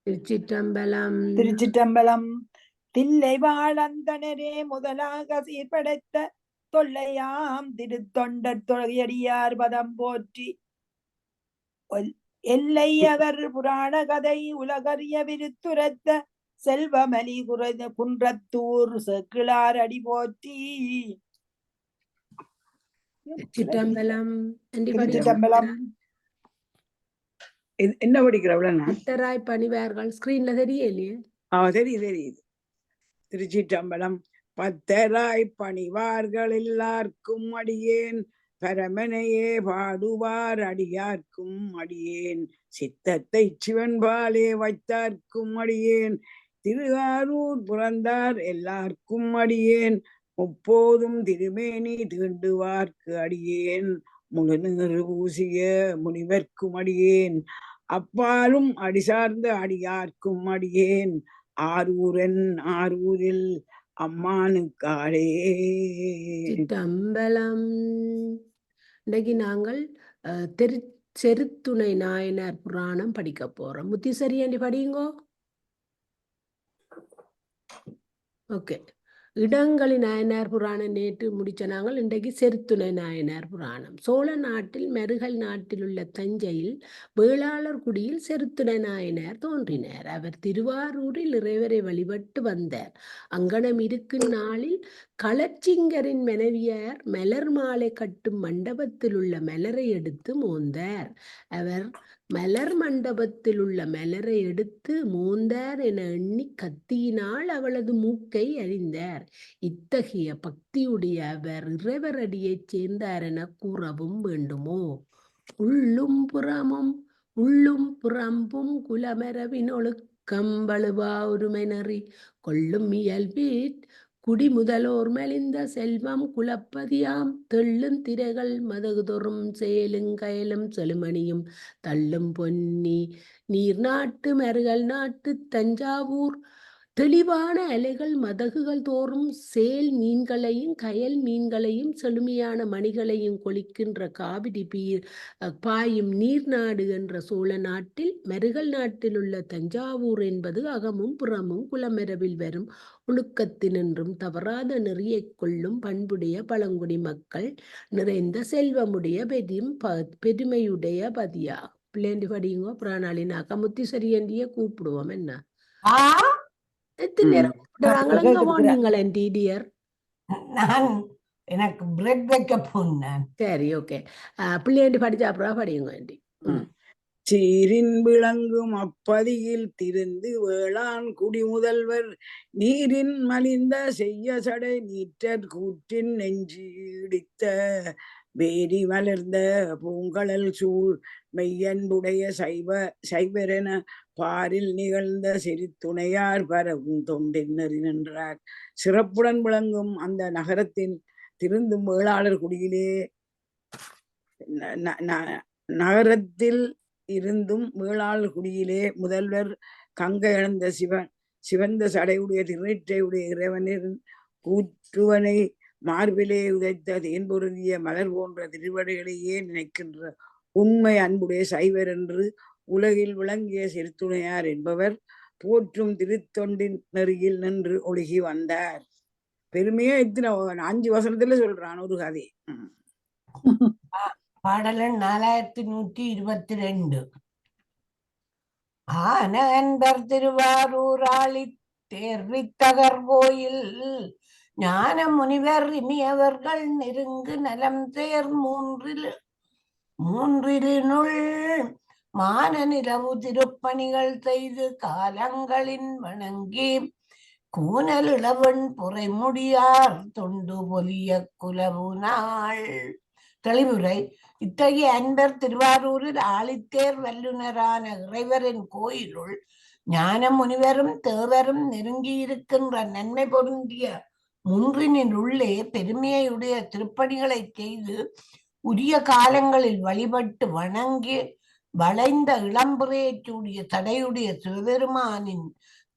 திருச்சிற்றம்பலம். திருச்சிற்றம்பலம். தில்லை வாழந்தனரே முதலாக சீர்படைத்த தொல்லையாம் திருத்தொண்டர் தொகையடியார் பதம் போற்றி. எல்லை அவர் புராண கதை உலகறிய விருத்துரைத்த செல்வமலி குன்றத்தூர் செக்கிழார் அடி போற்றி. சிற்றம்பலம். திருச்சிற்றம்பலம். என்ன படிக்கிறவள பத்தராய் பணிவார்கள். ஸ்கிரீன்ல தெரியலையே? தெரியுது. திருச்சிற்றம்பலம். பத்தராய் பணிவார்கள் எல்லாருக்கும் அடியேன், பரமனையே பாடுவார் அடியார்க்கும் அடியேன், சித்தத்தை சிவன்பாலே வைத்தார்க்கும் அடியேன், திருவாரூர் புறந்தார் எல்லாருக்கும் அடியேன், முப்போதும் திருமேனி தீண்டுவார்க்கு அடியேன், முழுநீறு பூசிய முனிவர்க்கும் அடியேன், அப்பாலும் அடிசார்ந்த அடியார்க்கும் அடியேன், ஆரூரன் ஆரூரில் அம்மானுக்காரே. சிற்றம்பலம். இன்னைக்கு நாங்கள் செருத்துணை நாயனார் புராணம் படிக்க போறோம். முத்தி சரியாண்டி படியுங்கோ. ஓகே. இடங்களி நாயனார் புராணம் நேற்று முடிச்ச நாங்கள் இன்றைக்கு செருத்துணை நாயனார் புராணம். சோழ நாட்டில் மருகல் நாட்டில் உள்ள தஞ்சையில் வேளாளர் குடியில் செருத்துணை நாயனார் தோன்றினார். அவர் திருவாரூரில் இறைவரை வழிபட்டு வந்தார். அங்கனம் இருக்கும் நாளில் களச்சிங்கரின் மனைவியார் மலர் மாலை கட்டும் மண்டபத்தில் உள்ள மலரை எடுத்து மோந்தார். அவர் மலர் மண்டபத்தில் உள்ள மலரை எடுத்து மோந்தார் என எண்ணி கத்தியினால் அவளது மூக்கை அறிந்தார். இத்தகைய பக்தியுடைய அவர் இறைவரடியைச் சேர்ந்தார் என கூறவும் வேண்டுமோ? உள்ளும் புறம்பும் குலமரவின் ஒழுக்கம் வலுவா ஒருமை நெறி கொள்ளும் இயல்பீட் குடி முதலோர் மலிந்த செல்வம் குலப்பதியாம் தெள்ளும் திரைகள் மதகுதொறும் செயலும் கயலும் செலுமணியும் தள்ளும் பொன்னி நீர் நாட்டு மருகல் நாட்டு தஞ்சாவூர் தெளிவான அலைகள் மதகுகள் தோறும் சேல் மீன்களையும் கயல் மீன்களையும் செழுமையான மணிகளையும் கொளிக்கின்ற காவிரி பாயும் நீர் நாடு என்ற சோழ நாட்டில் மருகல் நாட்டில் உள்ள தஞ்சாவூர் என்பது அகமும் புறமும் குலமரபில் வரும் ஒழுக்கத்தினின்றும் தவறாத நெறியை கொள்ளும் பண்புடைய பழங்குடி மக்கள் நிறைந்த செல்வமுடைய பெருமையுடைய பதியா. பிள்ளைண்டி படியுங்கோ. பிராணாளினாக்கா முத்தி சரியண்டிய கூப்பிடுவோம். என்ன எனக்கு பிரெட் வைக்க போனேன். சரி, ஓகே. பிள்ளைண்டி படிச்சா அப்புறம் படியுங்க. சீரின் விளங்கும் அப்பதியில் திருந்து வேளாண் குடி முதல்வர் நீரின் மலிந்த செய்ய சடை நீற்றற் கூற்றின் நெஞ்சு இடித்த வேரி மலர்ந்த பூங்கழல் சூழ் மெய்யன்புடைய சைவரென பாரில் நிகழ்ந்த சிறுத்துணையார் பரவும் தொண்டென்னறி நின்றார். சிறப்புடன் விளங்கும் அந்த நகரத்தின் திருந்தும் வேளாளர் குடியிலே நகரத்தில் இருந்தும் வேளாளர் குடியிலே முதல்வர் கங்கை இழந்த சிவந்த சடையுடைய திருநீற்றையுடைய இறைவனின் கூற்றுவனை மார்பிலே உதைத்த தேன்பொருந்திய மலர் போன்ற திருவடிகளையே நினைக்கின்ற உண்மை அன்புடைய சைவர் என்று உலகில் விளங்கிய சிறுத்துணையார் என்பவர் போற்றும் திருத்தொண்டின் நெறியில் நின்று ஒழுகி வந்தார். பெருமையா இத்தனை 5 வசனத்துல சொல்றான் ஒரு கதை. பாடலன் 4122. ஆனந்தர் திருவாரூர் ஆளி தேர்வித்தகர் கோயில் ஞான முனிவர் இனியவர்கள் நெருங்கு நலம் தேர் மூன்றினுள் மான நிலவு திருப்பணிகள் செய்து காலங்களின் வணங்கி கூனல் இளவன் புரைமுடியார் தொண்டு பொலிய குலவு நாள். தெளிவுரை. இத்தகைய அன்பர் திருவாரூரில் ஆழித்தேர் வல்லுநரான இறைவரின் கோயிலுள் ஞான முனிவரும் தேவரும் நெருங்கியிருக்கின்ற நன்மை பொருந்திய முன்றினின் உள்ளே பெருமையுடைய திருப்பணிகளை செய்து உரிய காலங்களில் வழிபட்டு வணங்கி வளைந்த இளம்புறையக்கூடிய தடையுடைய சிவபெருமானின்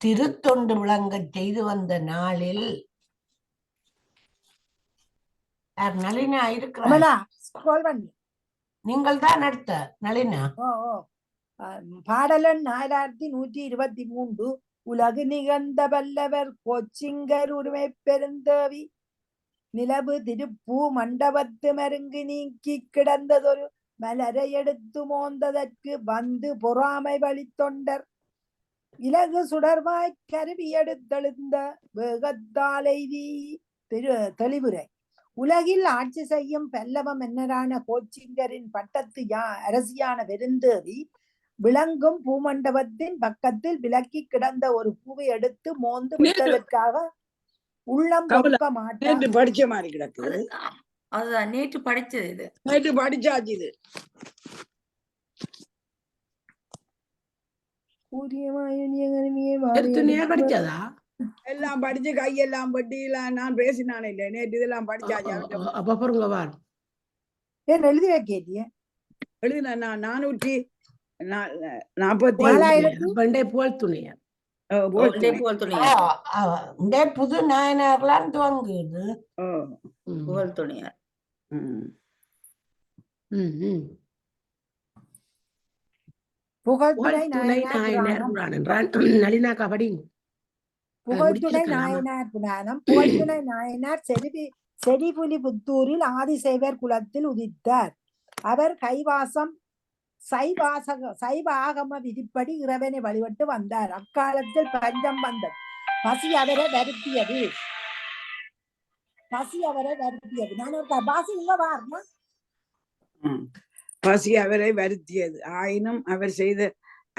திருத்தொண்டு விளங்கச் செய்து வந்த நாளில் நளினா இருக்கிறார். ஸ்க்ரோல் பண்ணு. நீங்கள் தான் அடுத்த நளினா. பாடலன் 4123 உலகு நிகழ்ந்த வல்லவர் கோச்சிங்கர் உரிமை பெருந்தேவி நிலவு திருப்பூ மண்டபத்து மருங்கு நீக்கி கிடந்ததொரு மலரை எடுத்து மோந்ததற்கு வந்து பொறாமை வழித்தொண்டர் இலகு சுடர்வாய் கருவி எடுத்தெழுந்த வேகத்தாலைதி தெளிவுரை உலகில் ஆட்சி செய்யும் பல்லவ மன்னரான கோச்சிங்கரின் பட்டத்து அரசியான பெருந்தேவி விளங்கும் பூமண்டபத்தின் பக்கத்தில் விலக்கி கிடந்த ஒரு பூவை எடுத்து மோந்து விட்டதற்காக உள்ளம் பொறுக்க மாட்டார். படிச்ச மாதிரி கிடக்கு. அதுதான் நேற்று படிச்சது. இது நேற்று படிச்சாச்சு. இது படிச்சதா எல்லாம் படிச்சு கையெல்லாம் பட்டியில நான் பேசினானே இல்ல நேற்று இதெல்லாம் படிச்சாச்சு. அப்ப பாருங்க வார் ஏன் எழுதி வைக்கலையே? எழுதின நான் 440 புகழ் துணையார் புது நாயனார்லாம் துவங்குது. புகழ் துணையார் புகழ்துணை நளினாக்கா படிங்க. புகழ்துணை நாயனார் புராணம். புகழ்துணை நாயனார் செடிபுலி புத்தூரில் ஆதிசைவர் குலத்தில் உதித்தார். அவர் சைவ ஆகம விதிப்படி இறைவனை வழிபட்டு வந்தார். அக்காலத்தில் பஞ்சம் வந்தது. பசி அவரை வருத்தியது. நான் ஒரு பாசி இங்க வாருமா? பசி அவரை வருத்தியது. ஆயினும் அவர் செய்த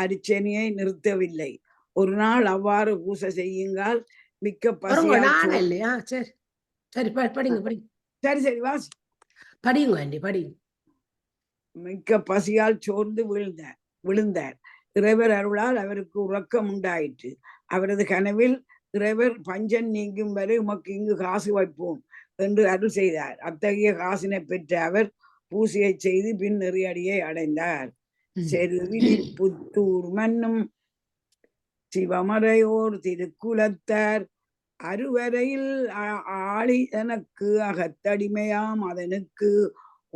அர்ச்சனையை நிறுத்தவில்லை. ஒரு நாள் அவ்வாறு பூசை செய்யுங்கள் மிக்க பசி. சரி வாசி படிங்க. மிக்க பசியால் சோர்ந்து விழுந்தார். இறைவர் அருளால் அவருக்கு உறக்கம் உண்டாயிற்று. அவரது கனவில் இறைவர் பஞ்சன் நீங்கும் வரை உமக்கு இங்கு காசு வைப்போம் என்று அருள் செய்தார். அத்தகைய காசினை பெற்ற அவர் பூசையை செய்து பின் நெறியடியை அடைந்தார். செருவிலி புத்தூர் மன்னும் சிவமறையோர் திருக்குலத்தார் அருவரையில் ஆளி எனக்கு அகத்தடிமையாம் அதனுக்கு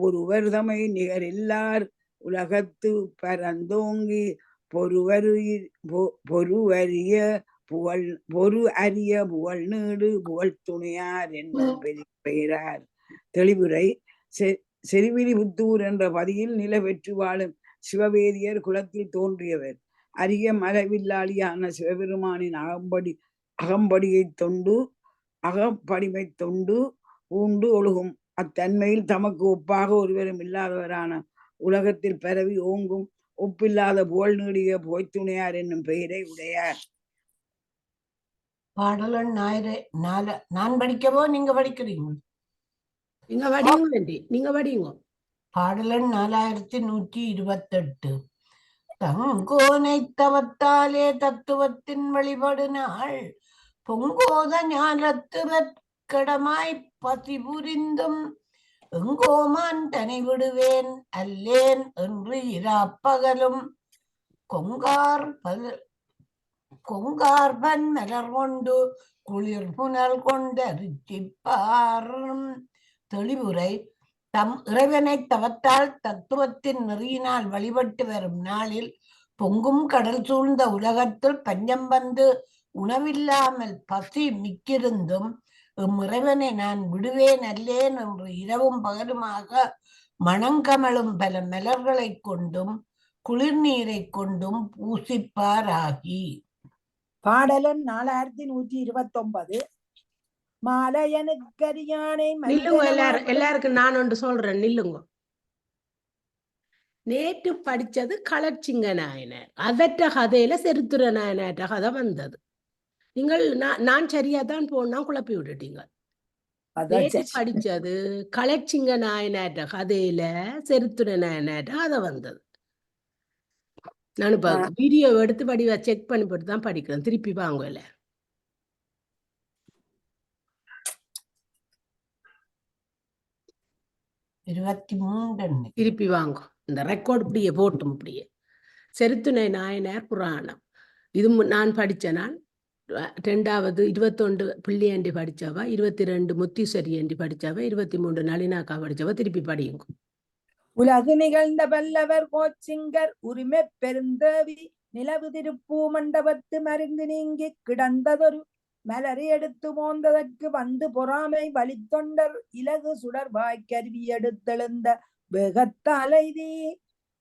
ஒருவர் தமை நிகரில்லார் உலகத்து பரந்தோங்கி பொரு அரிய புகழ் நீடு புகழ் துணையார் என்னும் பெயரார். தெளிவுரை செருவிலி புத்தூர் என்ற பதியில் நில பெற்று வாழும் சிவவேதியர் குலத்தில் தோன்றியவர். அரிய மரவில்லாளியான சிவபெருமானின் அகம்படிமை தொண்டு ஊண்டு ஒழுகும் அத்தன்மையில் தமக்கு ஒப்பாக ஒருவரும் இல்லாதவரான உலகத்தில் பரவி ஓங்கும் ஒப்பில்லாத புகழ் நீடிய புகைத்துணையார் என்னும் பெயரை உடையார். பாடலன் நான் படிக்கவோ நீங்க படிக்கிறீங்க? நீங்க படிங்க. பாடலன் 4128. தங்கோனை தவத்தாலே தத்துவத்தின் வழிபடு நாள் பொங்கோத ஞானத்து கடமாய் பசி புரிந்தும் எங்கோமான் தனை விடுவேன் அல்லேன் என்று இராப்பகலும் கொங்கார்பன் மலர் கொண்டு குளிர் புனல் கொண்டரிச்சிப்பாரும். தெளிவுரை தம் இறைவனை தவத்தால் தத்துவத்தின் நெறியினால் வழிபட்டு வரும் நாளில் பொங்கும் கடல் சூழ்ந்த உலகத்தில் பஞ்சம் வந்து உணவில்லாமல் பசி மிக்கிருந்தும் இறைவனை நான் விடுவேன் அல்லேன் என்று இரவும் பகலுமாக மணங்கமழும் பல மலர்களை கொண்டும் குளிர்நீரை கொண்டும் பூசிப்பாராகி. பாடலன் 4129. மாலையனுக்கரியானை எல்லாருக்கும் நான் ஒன்று சொல்றேன், நில்லுங்க. நேற்று படிச்சது களச்சிங்க நாயனார். அதற்ற கதையில செருத்துர நாயனாற்ற கதை வந்தது. நீங்கள் நான் சரியா தான் போனா குழப்பி விட்டுட்டீங்க. படிச்சது களச்சிங்க நாயனாற்ற கதையில செருத்துர நாயனாற்ற கதை வந்தது. நான் இப்ப வீடியோ எடுத்து படிவா செக் பண்ணி போட்டு தான் படிக்கிறேன். திருப்பி வாங்கல. திருப்பி வாங்க. இந்த ரெக்கார்டு இப்படியே போட்டும். இப்படியே செருத்துணை நாயனார் புராணம். இது நான் படிச்ச நான் 2வது 21 பிள்ளையாண்டி படிச்சவ, 22 முத்தீஸ்வரி ஆண்டி படிச்சவ, 23 நளினாக்கா படிச்சவ. திருப்பி படியுங்க. உலகு நிகழ்ந்த பல்லவர் கோச்சிங்கர் உரிமை பெருந்தேவி நிலவு திருப்பூ மண்டபத்து மருந்து நீங்கி கிடந்ததொரு மலரி எடுத்து மோந்ததற்கு வந்து பொறாமை வழித்தொண்டர் இலகு சுடர்வாய் கருவி எடுத்தெழுந்த வேகத்தாலைதி.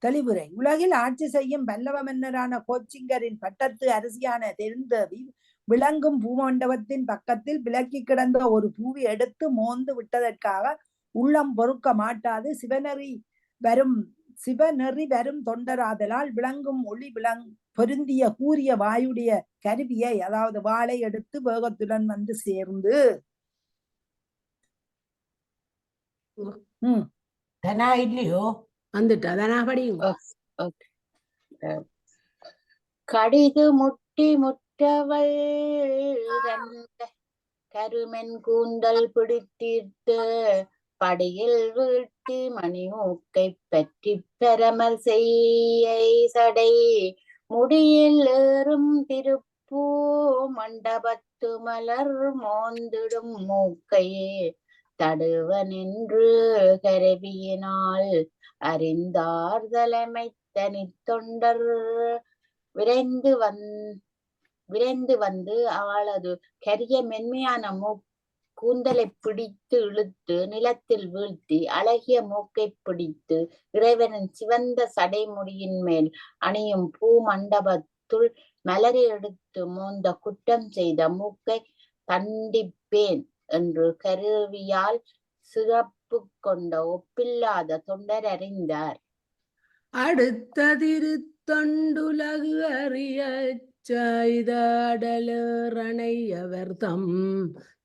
தெளிவுரை. உலகில் ஆட்சி செய்யும் பல்லவ மன்னரான கோச்சிங்கரின் பட்டத்து அரசியான பெருந்தேவி விளங்கும் பூமண்டபத்தின் பக்கத்தில் விலக்கி கிடந்த ஒரு பூவி எடுத்து மோந்து விட்டதற்காக உள்ளம் பொறுக்க மாட்டாது சிவநெறி வரும் தொண்டராதலால் விளங்கும் ஒளி பொருந்திய கூறிய வாயுடைய கருவியை, அதாவது வாளை எடுத்து வேகத்துடன் வந்து சேர்ந்து தனா இல்லையோ வந்துட்டு அதனா படியுங்க. கடிது முட்டி முற்றவள் கருமென் கூந்தல் பிடித்திட்டு படியில் வீழ்த்தி மணிமூக்கை பற்றி பெறமர் செய்யை சடை முடியில் ஏறும் திருப்பூ மண்டபத்து மலர் மோந்திடும் மூக்கையே தடுவ நின்று கருவியினால் அறிந்தார் தலைமை தனித்தொண்டர் விரைந்து வந்து அவளது கரிய மென்மையான கூந்தலை பிடித்து இழுத்து நிலத்தில் வீழ்த்தி அழகிய மூக்கை பிடித்து இறைவனின் சிவந்த சடைமுடியின் மேல் அணியும் பூ மண்டபத்துள் மலரை எடுத்து மோந்த குற்றம் செய்த மூக்கை தண்டிப்பேன் என்று கருவியால் சிறப்பு கொண்ட ஒப்பில்லாத தொண்டர் அறிந்தார். அடுத்த திருத்தொண்டுலகு அறிய செய்தடலரணையவர்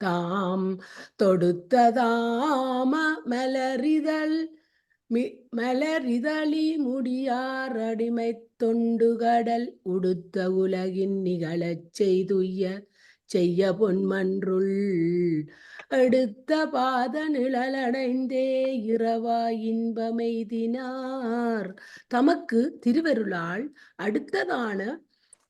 தாம் தொடுத்ததாம மலரிதழி முடியார் அடிமை தொண்டுகடல் உடுத்த உலகின் நிகழச் செய்ய பொன்மன்றுள் எடுத்த பாத நிழலடைந்தே இரவா இன்பமெய்தினார். தமக்கு திருவருளால் அடுத்ததான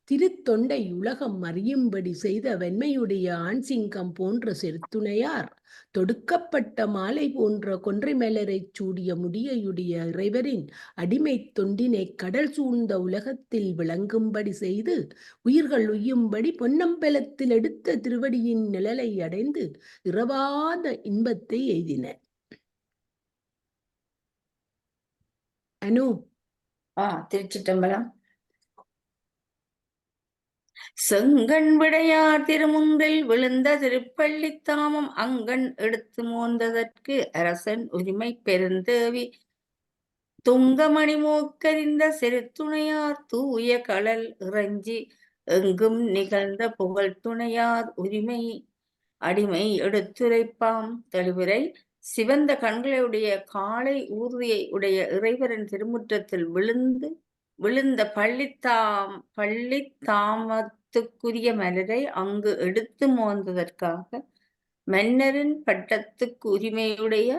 திருத்தொண்டை உலகம் அறியும்படி செய்த வெண்மையுடைய ஆண் சிங்கம் போன்ற செருத்துணையார் தொடுக்கப்பட்ட மாலை போன்ற கொன்றை மலரைச் சூடிய முடியுடைய இறைவரின் அடிமை தொண்டினை கடல் சூழ்ந்த உலகத்தில் விளங்கும்படி செய்து உயிர்கள் உய்யும்படி பொன்னம்பலத்தில் எடுத்த திருவடியின் நிழலை அடைந்து இரவாத இன்பத்தை எய்தினர். அனு. திருச்சிட்டம்பலம். செங்கண் விடையார் திருமுன்றில் விழுந்த திருப்பள்ளி தாமம் அங்கண் எடுத்து மோந்ததற்கு அரசன் உரிமை பெருந்தேவி துங்கமணி மூக்கறிந்த செருத்துணையார் தூய கடல் இறைஞ்சி எங்கும் நிகழ்ந்த புகழ் துணையார் உரிமை அடிமை எடுத்துரைப்பாம். தெளிவுரை. சிவந்த கண்களுடைய காளை ஊர்தியை உடைய இறைவரின் திருமுற்றத்தில் விழுந்த பள்ளித்தாமத்துக்குரிய மலரை அங்கு எடுத்து மோந்ததற்காக மன்னரின் பட்டத்துக்கு உரிமையுடைய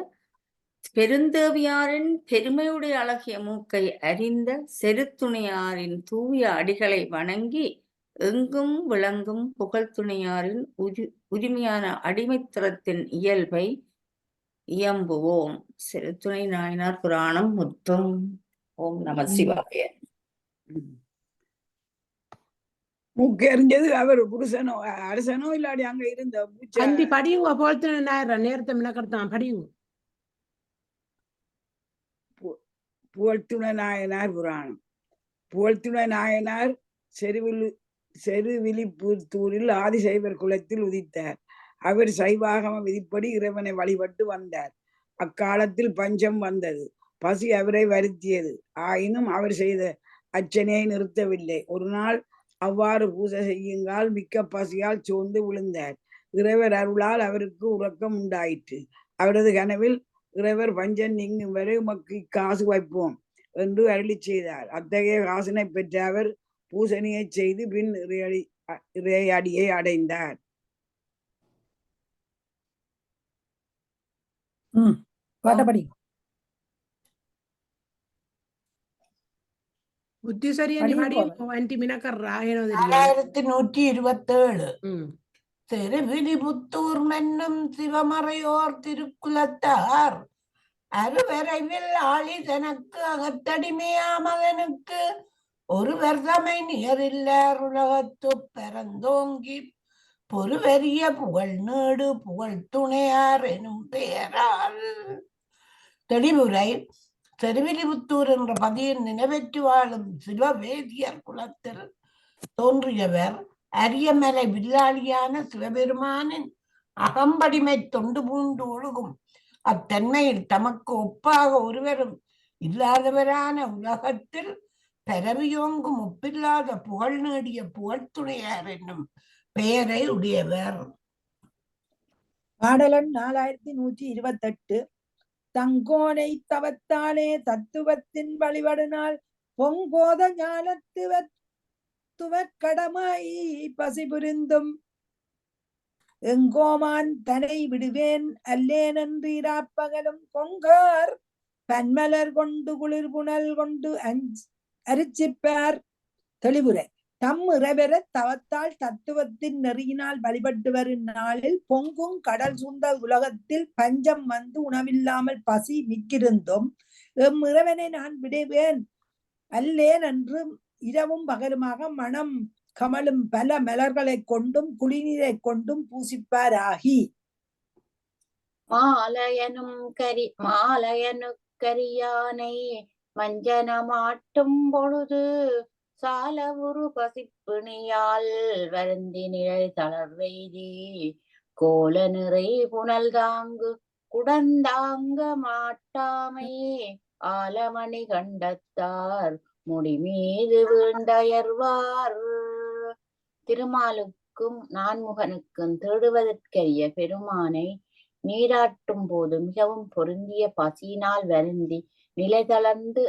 பெருந்தேவியாரின் பெருமையுடைய அழகிய மூக்கை அறிந்த செருத்துணையாரின் தூய அடிகளை வணங்கி எங்கும் விளங்கும் புகழ் துணையாரின் உரிமையான அடிமைத்தரத்தின் இயல்பை இயம்புவோம். செருத்துணை நாயனார் புராணம் முற்றும். ஓம் நம சிவாய. மூக்கு எறிஞ்சது அவர் புருஷனோ அரசனோ இல்லாடி அங்க இருந்த அண்டி படியுங்க. போல்துணை நாயனார் நேரத்தை மினக்கர்த்தான் படியுங்க. புகழ்த்துணை நாயனார் புராணம். புகழ்த்துணை நாயனார் செருவிலிபுத்தூரில் ஆதிசைவர் குலத்தில் உதித்தார். அவர் சைவாகம விதிப்படி இறைவனை வழிபட்டு வந்தார். அக்காலத்தில் பஞ்சம் வந்தது. பசி அவரை வருத்தியது. ஆயினும் அவர் செய்த அர்ச்சனையை நிறுத்தவில்லை. ஒரு நாள் அவ்வாறு பூஜை செய்யுங்கால் மிக்க பசியால் சோர்ந்து விழுந்தார். இறைவர் அருளால் அவருக்கு உறக்கம் உண்டாயிற்று. அவரது கனவில் இறைவர் பஞ்சம் நீங்கும் வரை உமக்கு காசு வைப்போம் என்று அருளி செய்தார். அத்தகைய காசினை பெற்ற அவர் பூசணியை செய்து பின் இறையடியை அடைந்தார். பாட்டப்படி. புத்தி சரியான ஆண்டி மினக்கர்றா. 1127. திருவிலிபுத்தூர் மன்னும் சிவமறையோர் திருக்குலத்தார் அருவரைவில் ஆளி தனக்கு அகத்தடிமையாமகனுக்கு ஒருவர் தமை நிகரில்லார் உலகத்து பரந்தோங்கி பொறுவரிய புகழ் நீடு புகழ் துணையார் எனும் பெயரால். தெளிவுரை: திருவில்லிபுத்தூர் என்ற பதியில் நினைவற்று வாழும் சிவவேதியர் குலத்தில் தோன்றியவர் அரியமலை வில்லாளியான சிவபெருமானின் அகம்படிமை தொண்டு பூண்டு ஒழுகும் அத்தன்மையில் தமக்கு ஒப்பாக ஒருவரும் இல்லாதவரான உலகத்தில் பரவியோங்கும் ஒப்பில்லாத புகழ் நேடிய புகழ்த்துணையார் என்னும் பெயரை உடையவர். பாடலன் 4128. தங்கோனை தவத்தாலே தத்துவத்தின் வழிபடுநாள் பொங்கோத ஞானத்துவற்கடமாய் பசிபுரிந்தும் எங்கோமான் தனை விடுவேன் அல்லேன் என்று இராப்பகலும் கொங்கார் பன்மலர் கொண்டு குளிர் புனல் கொண்டு அரிச்சிப்பார். தெளிவுரை: தம் இறைவர தவத்தால் தத்துவத்தின் நெறியினால் வழிபட்டு வரும் நாளில் பொங்கும் கடல் சூழ்ந்த உலகத்தில் பஞ்சம் வந்து உணவில்லாமல் பசி மிக்கிருந்தும் எம் இறைவனை நான் விடுவேன் அல்லேன் என்று இரவும் பகலுமாக மனம் கமலும் பல மலர்களை கொண்டும் குளிநீரை கொண்டும் பூசிப்பாராகி. மாலையனு கரியானை மஞ்சனமாட்டும் பொழுது சால உரு பசிப்பிணியால் வருந்தி நிழை தளர்வெய்தி கோல நிறை புனல் தாங்கு குடந்தாங்க மாட்டாமை ஆலமணி கண்டத்தார் முடிமீது வீண்டயர்வார். திருமாலுக்கும் நான்முகனுக்கும் தேடுவதற்கரிய பெருமானை நீராட்டும் போது மிகவும் பொருந்திய பசியினால் வருந்தி நிலை தளர்ந்து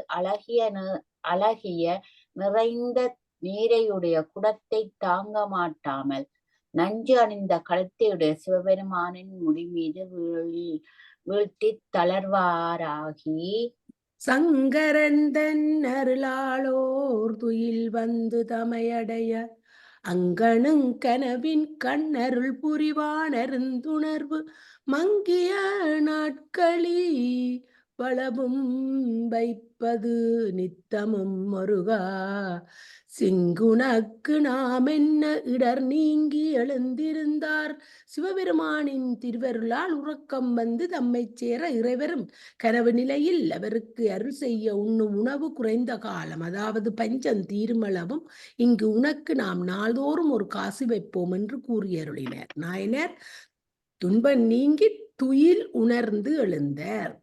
அழகிய நிறைந்த நீரையுடைய குடத்தை தாங்க மாட்டாமல் நஞ்சு அணிந்த கழுத்தையுடைய சிவபெருமானின் முடி மீது வீழ்த்தி தளர்வாராகி. சங்கரந்தன் அருளாளோர் துயில் வந்து தமையடைய அங்கனுங் கனவின் கண்ணருள் புரிவானருந்துணர்வு மங்கிய நாட்களி வளவும் வைப்பது நித்தமும் மருகா சிங்குனக்கு நாம் என்ன இடர் நீங்கி எழுந்திருந்தார். சிவபெருமானின் திருவருளால் உறக்கம் வந்து தம்மை சேர இறைவரும் கனவு நிலையில் அவருக்கு அருள் செய்ய உண்ணும் உணவு குறைந்த காலம், அதாவது பஞ்சம் தீருமளவும் இங்கு உனக்கு நாம் நாள்தோறும் ஒரு காசு வைப்போம் என்று கூறியருளினார். நாயனர் துன்பம் நீங்கி துயில் உணர்ந்து எழுந்தார்.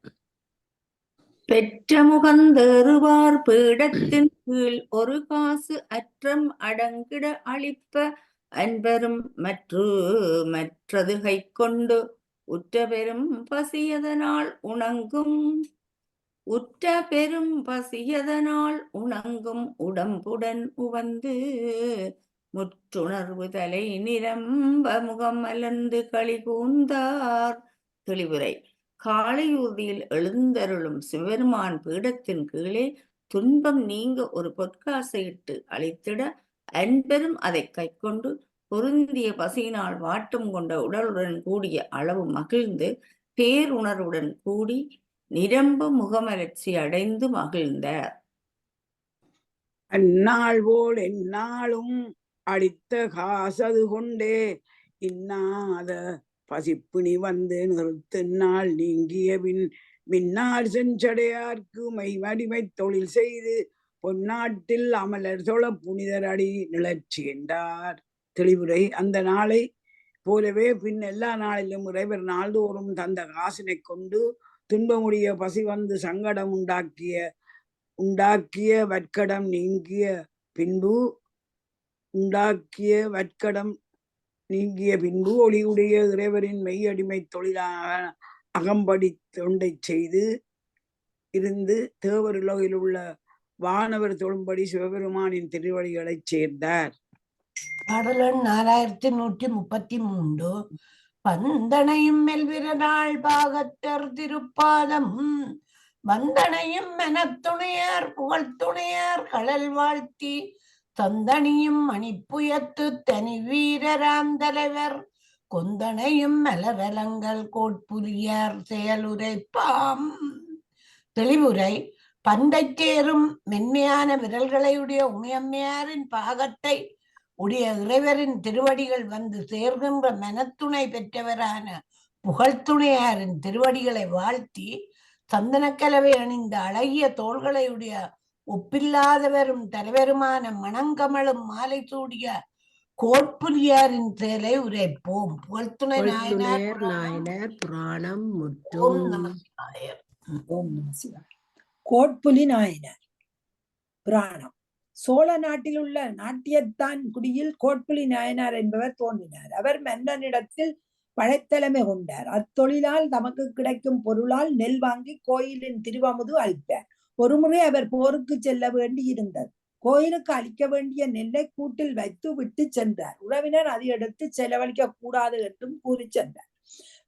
பெற்ற முகந்தேறுவார் பீடத்தின் கீழ் ஒரு காசு அற்றம் அடங்கிட அளிப்ப அன்பரும் மற்றது கைக்கொண்டு உற்ற பெரும் பசியதனால் உணங்கும் உடம்புடன் உவந்து முற்றுணர்வு தலை நிரம்ப முகம் மலர்ந்து களி கூந்தார். தெளிவுரை: காளையூர்தியில் எழுந்தருளும் சிவபெருமான் பீடத்தின் கீழே துன்பம் நீங்க ஒரு பொற்காசை இட்டு அளித்திட அன்பரும் அதை கைக்கொண்டு பொருந்திய பசியினால் வாட்டம் கொண்ட உடலுடன் கூடிய அளவு மகிழ்ந்து பேருணர்வுடன் கூடி நிரம்ப முகமலர்ச்சி அடைந்து மகிழ்ந்தார். அந்நாள் போல் எந்நாளும் அளித்த காசது கொண்டே இன்னாத பசிப்பிணி வந்து நிறுத்து நாள் நீங்கிய மின்னார் செஞ்சடையார்க்கு மைமடிமை தொழில் செய்து பொன்னாட்டில் அமலர் தொழ புனிதர் அடி நிழற்சி என்றார். தெளிவுரை: அந்த நாளை போலவே பின் எல்லா நாளிலும் இறைவர் நாள்தோறும் தந்த காசினை கொண்டு துன்பமுடைய பசி வந்து சங்கடம் உண்டாக்கிய வட்கடம் நீங்கிய பின்பு ஒளியுடைய இறைவரின் மெய்யடிமை தொழிலாக அகம்படி தொண்டை செய்து இருந்து தேவருலகில் உள்ள வானவர் தொழும்படி சிவபெருமானின் திருவடிகளை சேர்ந்தார். பாடலன் 4133. பந்தனையும் மெல்விரனாள் பாகத்தர் திருப்பாதம் வந்தனையும் மெனத்துணையார் புகழ்த்துணையார் கடல் வாழ்த்தி தந்தனியும் மணிப்புயத்து தனி வீரராம் தலைவர் கொந்தனையும் மலரலங்கள் கோட்புலியார் செயலுரைப்பாம். தெளிவுரை. பண்டைச்சேரும் மென்மையான விரல்களையுடைய உமையம்மையாரின் பாகத்தை உடைய இறைவரின் திருவடிகள் வந்து சேர்கின்ற மனத்துணை பெற்றவரான புகழ்த்துணையாரின் திருவடிகளை வாழ்த்தி சந்தனக்கலவை அணிந்த அழகிய தோள்களையுடைய ஒப்பில்லாதவரும் தலைவருமான மணங்கமழும் மாலை சூடிய கோட்புலியாரின் செயலை உரைப்போம். புகழ்த்துணை நாயனார் நாயனார் புராணம் ஓம் முற்றும். நம சிவாய. ஓம் நம சிவாய. கோட்புலி நாயனார் புராணம். சோழ நாட்டில் உள்ள நாட்டியத்தான் குடியில் கோட்புலி நாயனார் என்பவர் தோன்றினார். அவர் மன்னனிடத்தில் படைத்தலைமை கொண்டார். அத்தொழிலால் தமக்கு கிடைக்கும் பொருளால் நெல் வாங்கி கோயிலின் திருவமுது அளிப்பார். ஒருமுறை அவர் போருக்கு செல்ல வேண்டி இருந்தது. கோயிலுக்கு அளிக்க வேண்டிய நெல்லை கூட்டில் வைத்து விட்டு சென்றார். உறவினர் அதை எடுத்து செலவழிக்க கூடாது என்றும் கூறி சென்றார்.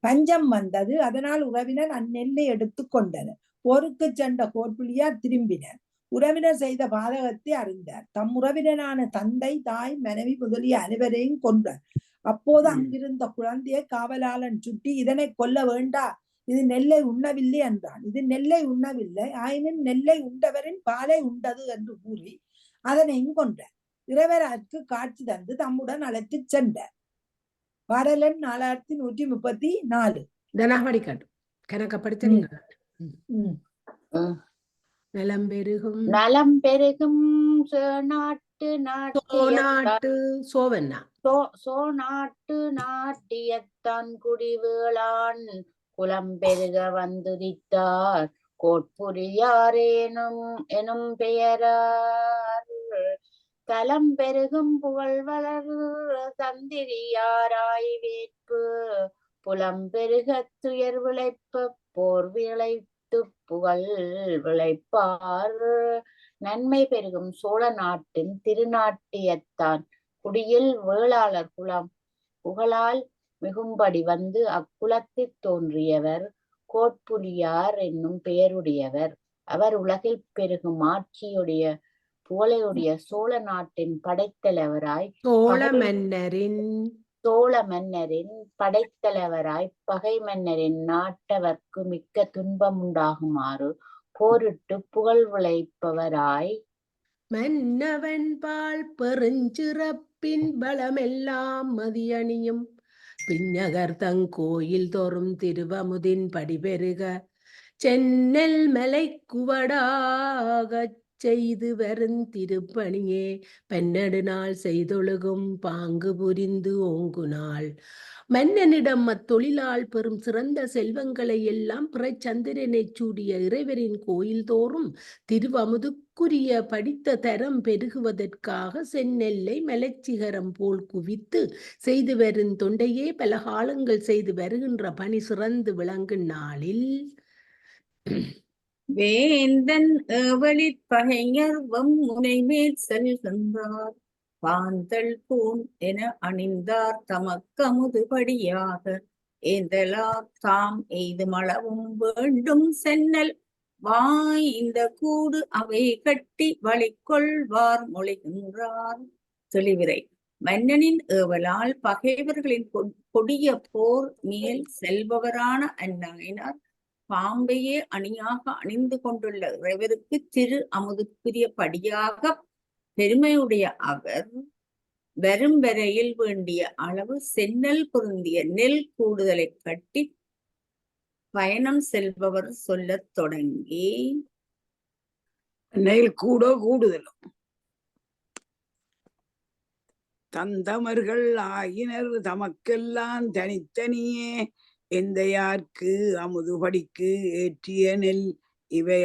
பஞ்சம் வந்தது. அதனால் உறவினர் அந்நெல்லை எடுத்து கொண்டனர். போருக்கு சென்ற கோட்புலியார் திரும்பினர். உறவினர் செய்த பாதகத்தை அறிந்தார். தம் உறவினரான தந்தை, தாய், மனைவி முதலிய அனைவரையும் கொன்றார். அப்போது அங்கிருந்த குழந்தையை காவலாளன் சுட்டி, இதனை கொல்ல வேண்டா, இது நெல்லை உண்ணவில்லை என்றான். இது நெல்லை உண்ணவில்லை, ஆயினும் நெல்லை உண்டவரின் பாலை உண்டது என்று கூறி அதனையும் கொன்றார். இறைவருக்கு காட்சி தந்து தம்முடன் அழைத்து சென்றார். பாடலன் 4134. இதனாக படிக்கட்டும். கணக்க படிச்சீங்க. நலம் பெருகும் நலம் பெருகும் நாட்டு நாட்டு சோவன்னா சோநாட்டு நாட்டியத்தான் குடிவேளான் குலம் பெருக வந்துதித்தார் கோட்புரியாரேனும் எனும் பெயரார். தலம் பெருகும் புகழ் வளர் தந்திரியாராய் வேட்பு புலம் பெருக துயர் விளைப்ப போர் விளைத்து புகழ் விளைப்பார். நன்மை பெருகும் சோழ நாட்டின் திருநாட்டியத்தான் குடியில் வேளாளர் குலம் புகழால் மிகும்படி வந்து அக்குலத்தில் தோன்றியவர் கோட்புலியார் என்னும் பெயருடையவர். அவர் உலகில் பெருகும் ஆட்சியுடைய புகழையுடைய சோழ நாட்டின் படைத்தலைவராய் சோழ மன்னரின் படைத்தலைவராய் பகை மன்னரின் நாட்டவர்க்கு மிக்க துன்பம் உண்டாகுமாறு போரிட்டு புகழ் விளைப்பவராய் மன்னவன் பால் பெருஞ்சிறப்பின் பலமெல்லாம் மதியணியும் பின்னகர் தங்கோயில் தோறும் திருவமுதின் படிபெருக சென்னல் மலை குவடாகச் செய்து வரும் திருப்பணியே பன்னெடு நாள் செய்தொழுகும் பாங்கு புரிந்து ஓங்குநாள். மன்னனிடம் அத்தொழிலால் பெறும் சிறந்த செல்வங்களை எல்லாம் பிறைச்சந்திரனை சூடிய இறைவரின் கோயில் தோறும் திருவமுதுக்குரிய படித்த தரம் பெருகுவதற்காக செந்நெல்லை மலைச்சிகரம் போல் குவித்து செய்து வரும் தொண்டையே பல காலங்கள் செய்து வருகின்ற பணி சிறந்து விளங்கும் நாளில் வேந்தன் ஏவலிற் பகைஞர் முனை மேல் செல்கின்றார் பாந்தள் பூண் என அணிந்தார் தமக்கமுதுபடியாக ஏந்தலார் தாம் எய்துமளவும் வேண்டும் சென்னல் வாய் இந்த கூடு அவை கட்டி வழிகொள்வார் மொழிகின்றார். தெளிவுரை. மன்னனின் ஏவலால் பகைவர்களின் கொடிய போர் மேல் செல்பவரான அந்நாயனார் பாம்பையே அணியாக அணிந்து கொண்டுள்ள இறைவருக்கு திரு அமுதுக்குரிய படியாக பெருமையுடைய அவர் வரும் வரையில் வேண்டிய அளவு செந்நெல் பொருந்திய நெல் கூடுதலை கட்டி பயணம் செல்பவர் சொல்லத் தொடங்கி நெல் கூடுதலும் தந்தமர்கள் ஆயினர் தமக்கெல்லாம் தனித்தனியே எந்தையார்க்கு அமுதுபடிக்கு ஏற்றிய நெல் இவை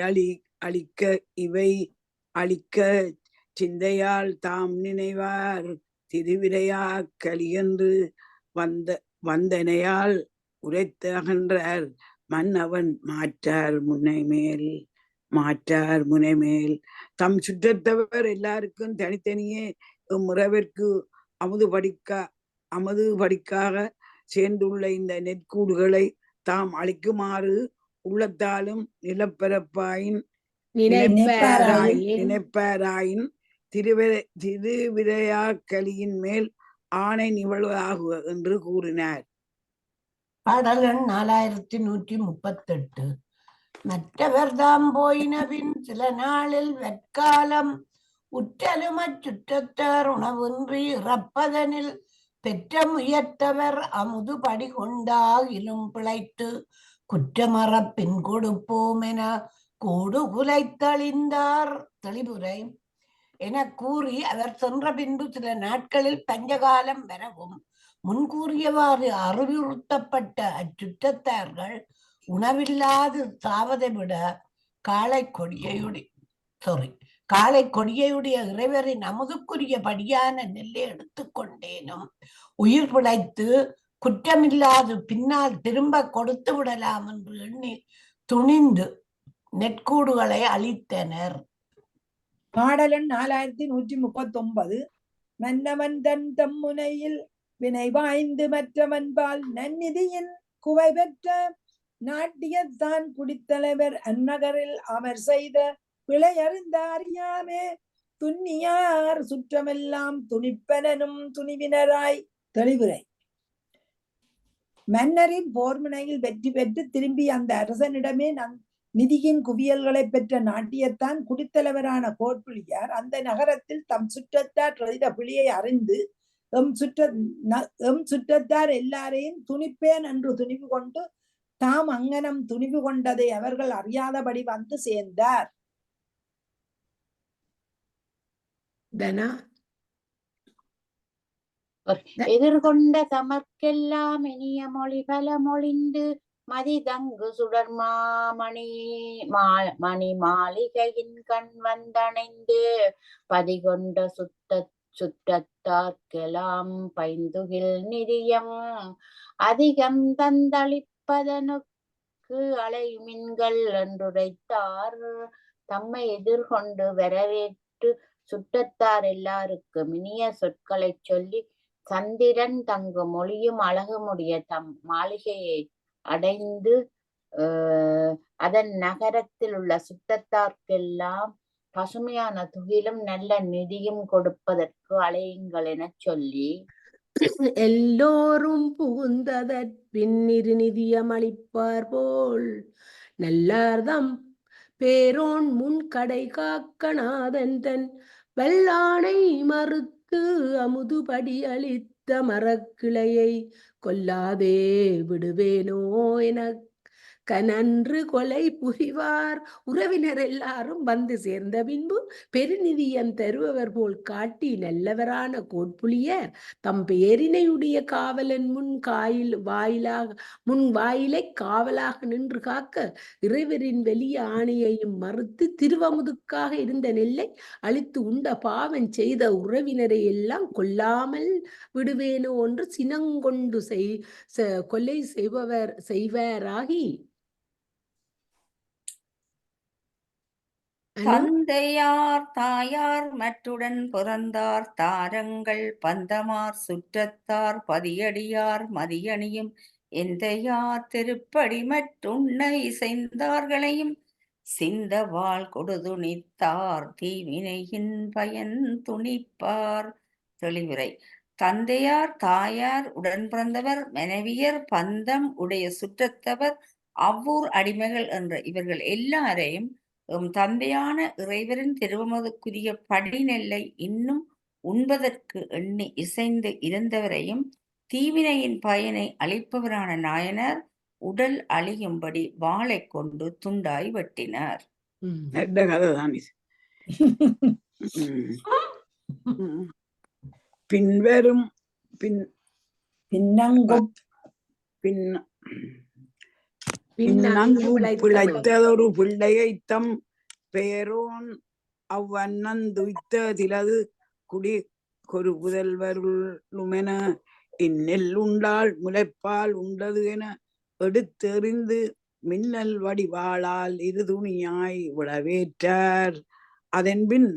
அளிக்க சிந்தையால் தாம் நினைவார் திருவிரையா கலியென்று வந்தனையால் உரைத்தகன்றார். மன்னவன் மாற்றார் முனைமேல் தம் சுற்றத்தவர் எல்லாருக்கும் தனித்தனியே இம்முறவிற்கு அமுதுபடிக்காக சேர்ந்துள்ள இந்த நெற்கூடுகளை தாம் அளிக்குமாறு உள்ளத்தாலும் நினைப்பாராயின் திருவிரையாக்களியின் மேல் ஆணை நிகழ்வாகுக என்று கூறினார். பாடல் எண் 4138. மற்றவர் தாம் போயினபின் சில நாளில் வெற்காலம் உற்றலுமச் சுற்றத்தார் உணவின்றி இறப்பதனில் பெற்ற முயற்றவர் அமுது படி கொண்டாகிலும் பிழைத்து குற்றமறப் பின் கொடுப்போம் என கூடு குலைத்தழிந்தார். தெளிவுரை என கூறி அவர் சென்ற பின்பு சில நாட்களில் பஞ்சகாலம் வரவும் முன்கூறியவாறு அறிவுறுத்தப்பட்ட அச்சுற்றத்தார்கள் உணவில்லாது சாவதை விட காளை கொடியையுடைய இறைவரின் அமுதுக்குரிய படியான நெல்லை எடுத்துக்கொண்டேனும் உயிர் பிழைத்து குற்றமில்லாது பின்னால் திரும்ப கொடுத்து விடலாம் என்று எண்ணி துணிந்து நெற்கூடுகளை அளித்தனர். பாடலன் 4139. மன்னவன் தன் தம்முனையில் வினை வாய்ந்து மற்றவன்பால் நன்னிதியின் குவை பெற்ற நாட்டியத்தான் குடித்தலைவர் அந்நகரில் அமர் செய்த பிழையறிந்த அறியாமே துன்னியார் சுற்றமெல்லாம் துணிப்பனும் துணிவினராய். தெளிவுரை மன்னரின் போர்முனையில் வெற்றி பெற்று திரும்பி அந்த அரசனிடமே நிதியின் குவியல்களை பெற்ற நாட்டியத்தான் குடித்தலைவரான கோட்புலியார் அந்த நகரத்தில் தம் சுற்றத்தார் செய்த பிழையை அறிந்து எம் சுற்றத்தார் எல்லாரையும் துணிப்பேன் என்று துணிவு கொண்டு தாம் அங்கனம் துணிவு கொண்டதை அவர்கள் அறியாதபடி வந்து சேர்ந்தார். எதிர்கொண்ட தமர்க்கெல்லாம் இனிய மொழி பல மொழிந்து மதிதங்கு சுடர்மாமணி மணி மாளிகையின் கண் வந்தணைந்து பதிகொண்ட சுற்றத்தார்க்கெல்லாம் பைந்துகில் நிதியம் அதிகம் தந்தளிப்பதனுக்கு அலைமின்கள் என்றுரைத்தார். தம்மை எதிர்கொண்டு வரவேற்று சுற்றத்தார் எல்லாருக்கும் இனிய சொற்களை சொல்லி சந்திரன் தங்கு மொழியும் அழகுமுடைய தம் மாளிகையை அடைந்து அதன் நகரத்தில் உள்ள சுற்றத்தார்க்கெல்லாம் பசுமையான துகிலும் நல்ல நிதியும் கொடுப்பதற்கு அலையுங்கள் என சொல்லி எல்லோரும் புகுந்ததற்பின்னிரு நிதியம் அளிப்பார் போல் நல்லார்தம் பேரோன் முன் கடை காக்கநாதன் தன் வெள்ளானை மறுத்து அமுதுபடி அளித்த மரக்கிளையை கொல்லாதே விடுவேனோ என கனன்று கொலை புரிவார். உறவினர் எல்லாரும் வந்து சேர்ந்த பின்பு பெருநிதியம் தருபவர் போல் காட்டி நல்லவரான கோட்புலியர் தம் பேரினையுடைய காவலன் முன் வாயிலை காவலாக நின்று காக்க இறைவரின் வெளிய ஆணையையும் மறுத்து திருவமுதுக்காக இருந்த நெல்லை அழித்து உண்ட பாவம் செய்த உறவினரை எல்லாம் கொல்லாமல் விடுவேனோ என்று சினங்கொண்டு கொலை செய்வாராகி தந்தையார் தாயார் மற்றுடன் பிறந்தார் தாரங்கள் பந்தமார் சுற்றத்தார் பதியடியார் மதியணியும் எந்தையார் திருப்படி மற்றுண்ண இசைந்தார்களையும் சிந்தவாள் கொடுதுணித்தார் தீவினையின் பயன் துணிப்பார். தெளிவுரை தந்தையார் தாயார் உடன் பிறந்தவர் மனைவியர் பந்தம் உடைய சுற்றத்தவர் அவ்வூர் அடிமைகள் என்ற இவர்கள் எல்லாரையும் தந்தையான இறைவரின் திருவமுதுக்குரிய படிநெல்லை இன்னும் உண்பதற்கு எண்ணி இசைந்து இருந்தவரையும் தீவினையின் பயனை அளிப்பவரான நாயனர் உடல் அழியும்படி வாளை கொண்டு துண்டாய் வெட்டினார். பின்வரும் பிழைத்ததொரு பிள்ளையை தம் பேரோன் அவ்வன்னந்துய்த்ததிலது குடி கொரு புதல்வருளுமென இந்நெல் உண்டாள் முளைப்பால் உண்டது என எடுத்தெறிந்து மின்னல் வடிவாளால் இருதுணியாய் விடவேற்றார். அதன்பின்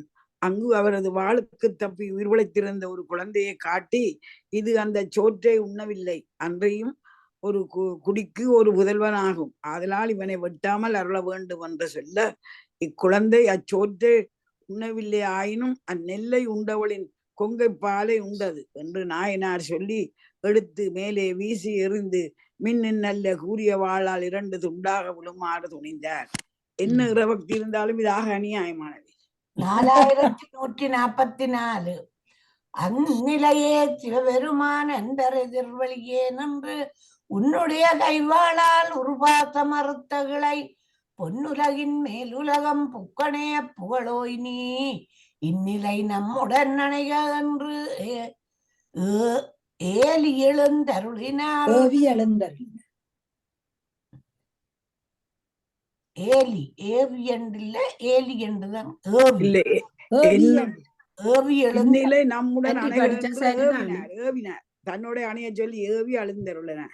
அங்கு அவரது வாளுக்கு தப்பி உயிர் பிழைத்திருந்த ஒரு குழந்தையை காட்டி இது அந்த சோற்றை உண்ணவில்லை, அன்றையும் ஒரு குடிக்கு ஒரு புதல்வன் ஆகும், அதனால் இவனை வெட்டாமல் அருள வேண்டும் என்று சொல்ல இக்குழந்தை அச்சோற்றை உண்ணவில்லை ஆயினும் அந்நெல்லை உண்டவளின் கொங்கை பாலை உண்டது என்று நாயனார் சொல்லி எடுத்து மேலே வீசி எறிந்து மின்னின் நல்ல கூறிய வாளால் 2 துண்டாக விழுமாறு துணிந்தார். என்ன இறபக்தி இருந்தாலும் இதாக அநியாயமானது. 4144 அந்நிலையே சிவபெருமான் என்பர் எதிர்வழியே நின்று உன்னுடைய கைவாளால் உருபாச மறுத்தகளை பொன்னுலகின் மேலுலகம் புக்கணைய புகழோய் நீ இந்நிலை நம்முடன் அணைக என்று ஏலி எழுந்தருளினார். ஏவி எழுந்தருளினார். ஏலி ஏவி என்றில்ல ஏலி என்றுதான் இல்லை ஏவி இந்நிலை நம்முடன் அண்டி படிச்ச சரிதான். ஏவினார் தன்னோட அணைய சொல்லி ஏவி அழுந்தருளினார்.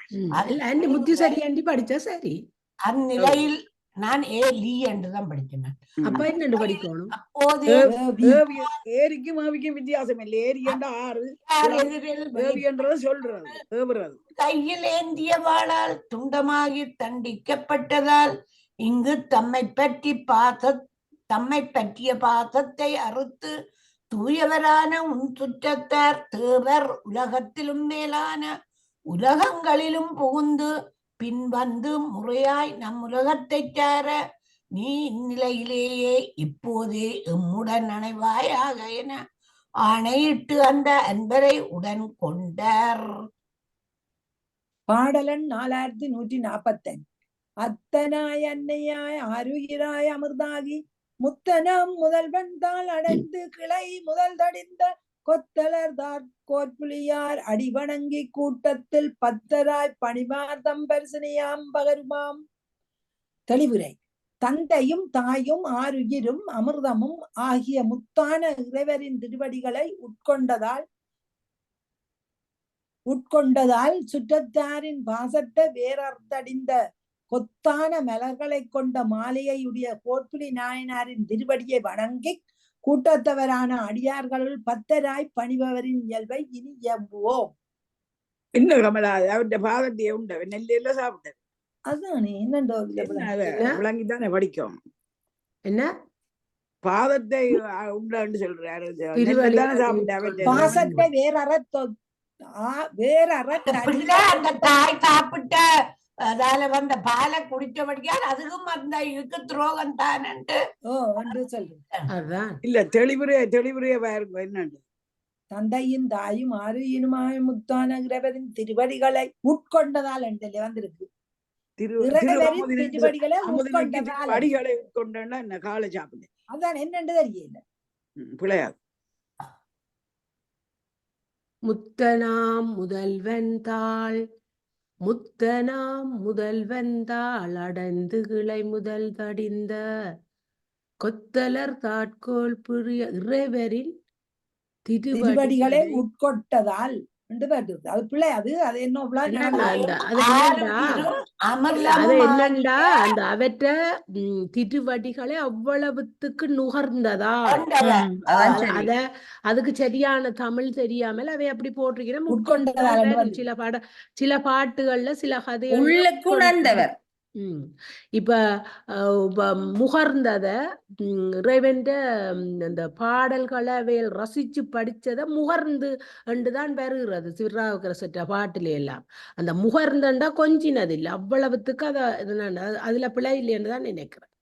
அண்டி முத்தி சரி அண்டி படிச்சா சரி. அந்நிலையில் நான் ஏலி என்றுதான் படிக்கிறேன். அப்ப என்னண்டு படிக்கணும்? அப்போது ஏரிக்கும் ஏவிக்கும் வித்தியாசம் இல்லை. ஏரி என்ற ஆறு, ஏவி என்றது சொல்றது ஏவுறது. கையில் ஏந்திய வாளால் துண்டமாகி தண்டிக்கப்பட்டதால் இங்கு தம்மை பற்றிய பாசத்தை அறுத்து தூயவரான உன் சுற்றத்தார் தேவர் உலகத்திலும் மேலான உலகங்களிலும் புகுந்து பின்வந்து முறையாய் நம் உலகத்தை சார நீ இந்நிலையிலேயே இப்போதே எம்முடன் அணைவாயாக என ஆணையிட்டு அந்த அன்பரை உடன் கொண்டார். பாடலன் 4145. அத்தனாய் அன்னையாய் ஆருயிராய் அமிர்தாகி முத்தனம் முதல்வன் தாள் அடைந்து கிளை முதல் தடிந்த கொத்தலர் கோற்புலியார் அடிவணங்கி கூட்டத்தில் பத்தராய் பணிவார் தம்பரிசனையாம் பகருமாம். தெளிவுரை. தந்தையும் தாயும் ஆருயிரும் அமிர்தமும் ஆகிய முத்தான இறைவரின் திருவடிகளை உட்கொண்டதால் சுற்றத்தாரின் பாசத்தை வேறர்த்தடிந்த கொத்தான மலர்களை கொண்ட மாலையுடைய கோட்புலி நாயனாரின் திருவடியை வணங்கி கூட்டத்தவரான அடியார்களுள் பத்தராய் பணிபவரின் இயல்பை இனி எம்புவோம். என்ன கமலா அவருடைய பாதத்தை உண்ட நெல்ல சாப்பிட்டது. அதுதானே என்னண்டோ விளங்கித்தானே படிக்கும். என்ன பாதத்தை உண்டான்னு சொல்றாரு. பாசத்தை அந்த தாய் சாப்பிட்ட அதால வந்த பாலை குடிச்சபடியால் அதுவும் அந்த இருக்கு துரோகம் தான் சொல்றேன். இல்ல தெளிவுரைய பாருங்க என்னண்டு. தந்தையின் தாயும் ஆருயினுமாய் முத்தான இறைவரின் திருவடிகளை உட்கொண்டதால் என்றே வந்திருக்கு. திருவடிகளை உட்கொண்டதால் என்ன காலை சாப்பிடு. அதான் என்னண்டு தெரியல. பிள்ளையாது. முத்தனாம் முதல்வன் தாள் அடைந்து கிளை முதல் தடிந்த கொத்தலர் தாட்கோள் புரிய இறைவரின் திருவடிகளை உட்கொண்டதால் அது பிள்ளை. அது என்னண்டா அந்த அவற்ற திருவடிகளை அவ்வளவுத்துக்கு நுகர்ந்ததா அதுக்கு சரியான தமிழ் தெரியாமல் அவை அப்படி போட்டிருக்கிறேன். உட்கொண்டதால் சில பாட்டுகள்ல சில கதைகள் இப்ப முகர்ந்தத இறைவன்ற அந்த பாடல்களை அவையில் ரசிச்சு படிச்சத முகர்ந்து என்றுதான் வருகிறது சிவராவுக்கிற சற்ற பாட்டில எல்லாம். அந்த முகர்ந்தண்டா கொஞ்சினது இல்லை அவ்வளவுத்துக்கு அதுல பிழை இல்லைன்னு தான் நினைக்கிறேன்.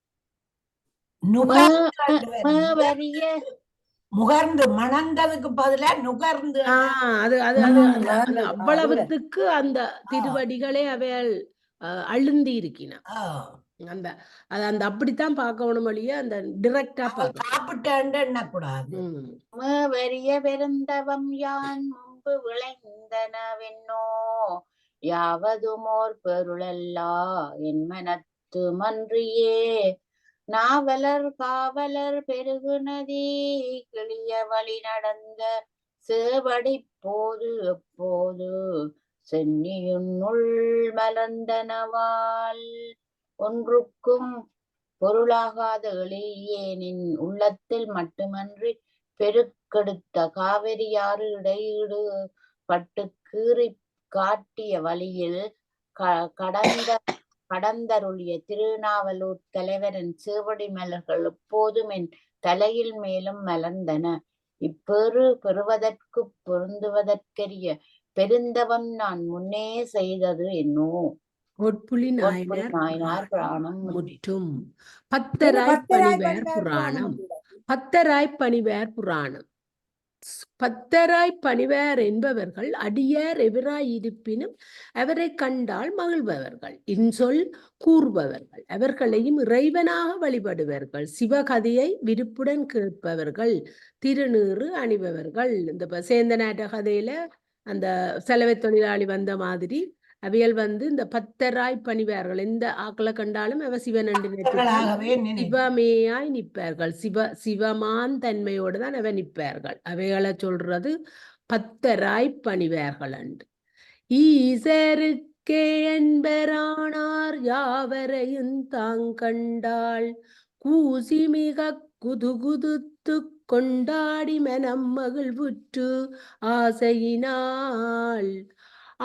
முகர்ந்து மணந்ததுக்கு பதிலா நுகர்ந்து அது அவ்வளவுத்துக்கு அந்த திருவடிகளே அவையால் அழுந்தி இருக்கின. அந்த அப்படித்தான் பார்க்கணும் வழிய அந்த டிரெக்டா சாப்பிட்டாண்டு எண்ணக்கூடாது. வெறிய பெருந்தவம் யான் முன்பு விளைந்தனவென்னோ யாவதுமோர் பொருளல்லா என் மனத்து மன்றியே நாவலர் காவலர் பெருகுநதி கிளிய வழி நடந்த சேவடி போது எப்போது சென்னியுன்னுள் மலர்ந்தனவால் ஒன்றுக்கும் பொருளாகாத எளியேனின் உள்ளத்தில் மட்டுமன்றி பெருக்கெடுத்த காவிரியாறு இடையீடு பட்டு கீறி காட்டிய வழியில் கடந்தருளிய திருநாவலூர் தலைவரின் சேவடி மலர்கள் எப்போதும் என் தலையில் மேலும் மலர்ந்தன. இப்பெரு பெறுவதற்கு பொருந்துவதற்கரிய பெருந்தவம் நான் முன்னே செய்தது என்னோ. பொற்புலி பொற்புலி நாயனார் நாயனார் புராணம் புராணம் முற்றும். இது பத்தராய் பத்தராய் பணிவேர் பணிவார் புராணம் புராணம். என்று. பத்தராய் பணிவேர் புராணம். பத்தராய் பணிவேர் என்பவர்கள் அடியார் எவராயிருப்பினும் அவரை கண்டால் மகிழ்பவர்கள், இன்சொல் கூறுபவர்கள், அவர்களையும் இறைவனாக வழிபடுவர்கள், சிவகதையை விருப்புடன் கேட்பவர்கள், திருநீறு அணிபவர்கள். இந்த சேந்தநாட்ட கதையில அந்த செலவை தொழிலாளி வந்த மாதிரி அவியல் இந்த பத்தராய் பணிவார்கள். எந்த ஆக்களை கண்டாலும் அவ சிவனண்டு அவர்களாகவே நினைவு சிவமேயாய் நிற்பார்கள். சிவமான் தன்மையோடு தான் அவ நிற்பார்கள். அவைகளை சொல்றது பத்தராய் பணிவார்கள் அண்டு. ஈசருக்கே என்பரானார் யாவரையும் தாங்கண்டாள் கூசி மிக குதுகுதுத்து கொண்டாடி மனம் மகிழ்வுற்று ஆசையினாள்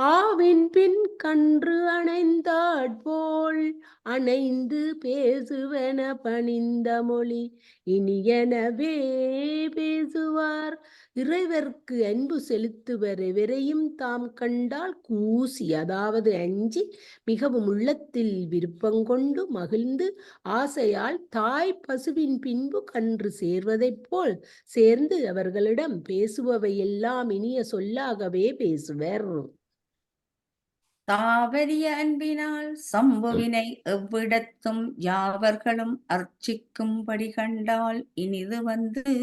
ஆவின் பின் கன்று அணைந்தாற்போல் அணைந்து பேசுவன பணிந்த மொழி இனியனவே பேசுவார். இறைவர்க்கு அன்பு செலுத்துவர் எவரையும் தாம் கண்டால் கூசி, அதாவது அஞ்சி, மிகவும் உள்ளத்தில் விருப்பங்கொண்டு மகிழ்ந்து ஆசையால் தாய் பசுவின் பின்பு கன்று சேர்வதைப் போல் சேர்ந்து அவர்களிடம் பேசுபவையெல்லாம் இனிய சொல்லாகவே பேசுவர். தாவரிய அன்பினால் சம்புவினை எவ்விடத்தும் யாவர்களும் அர்ச்சிக்கும்படி கண்டால் இனிது வந்து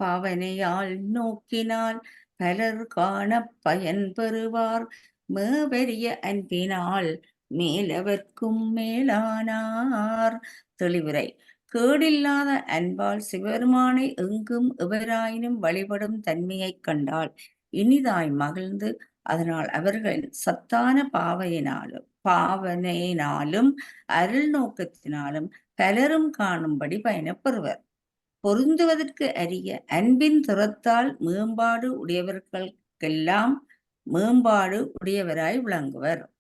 பாவனையால் நோக்கினால் பலர் காண பயன் பெறுவார். மேவரிய அன்பினால் மேலவர்க்கும் மேலானார். தெளிவுரை. கேடில்லாத அன்பால் சிவபெருமானை எங்கும் எவராயினும் வழிபடும் தன்மையைக் கண்டால் இனிதாய் மகிழ்ந்து அதனால் அவர்களின் சத்தான பாவனையினாலும் அருள் நோக்கத்தினாலும் பலரும் காணும்படி பயணப்பெறுவர். பொருந்துவதற்கு அரிய அன்பின் திறத்தால் மேம்பாடு உடையவர்களுக்கெல்லாம் மேம்பாடு உடையவராய் விளங்குவர்.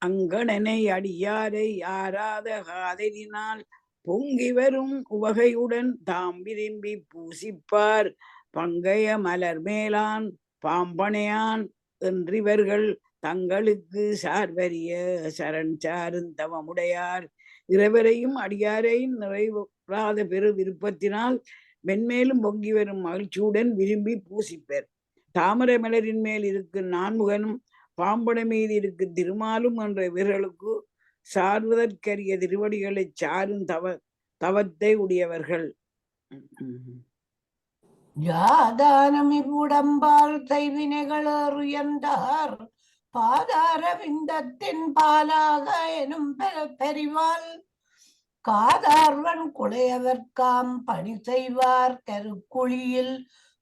அங்கணனை அடியாரை ஆராத காதலினால் பொங்கி வரும் உவகையுடன் தாம் விரும்பி பூசிப்பார். பங்கைய மலர் மேலான் பாம்பனையான் என்றிவர்கள் தங்களுக்கு சார்வரிய சரண் சாரும் தவமுடையார். இறைவரையும் அடியாரையும் நிறைவாத பெரு விருப்பத்தினால் மென்மேலும் பொங்கி வரும் மகிழ்ச்சியுடன் விரும்பி பூசிப்பர். தாமரை மலரின் மேல் இருக்கும் நான்முகனும் பாம்பனை மீது இருக்கும் திருமாலும் என்ற இவர்களுக்கு சார்வதற்கரிய திருவடிகளை சாரும் தவத்தை உடையவர்கள். யாதானமிவுடம்பால் தைவினைகளறியந்தார் பாதார விந்தத்தின் பாலாக எனும் பெரிவாள் காதார்வன் குளையவர்காம் பணி செய்வார் கருக்குழியில்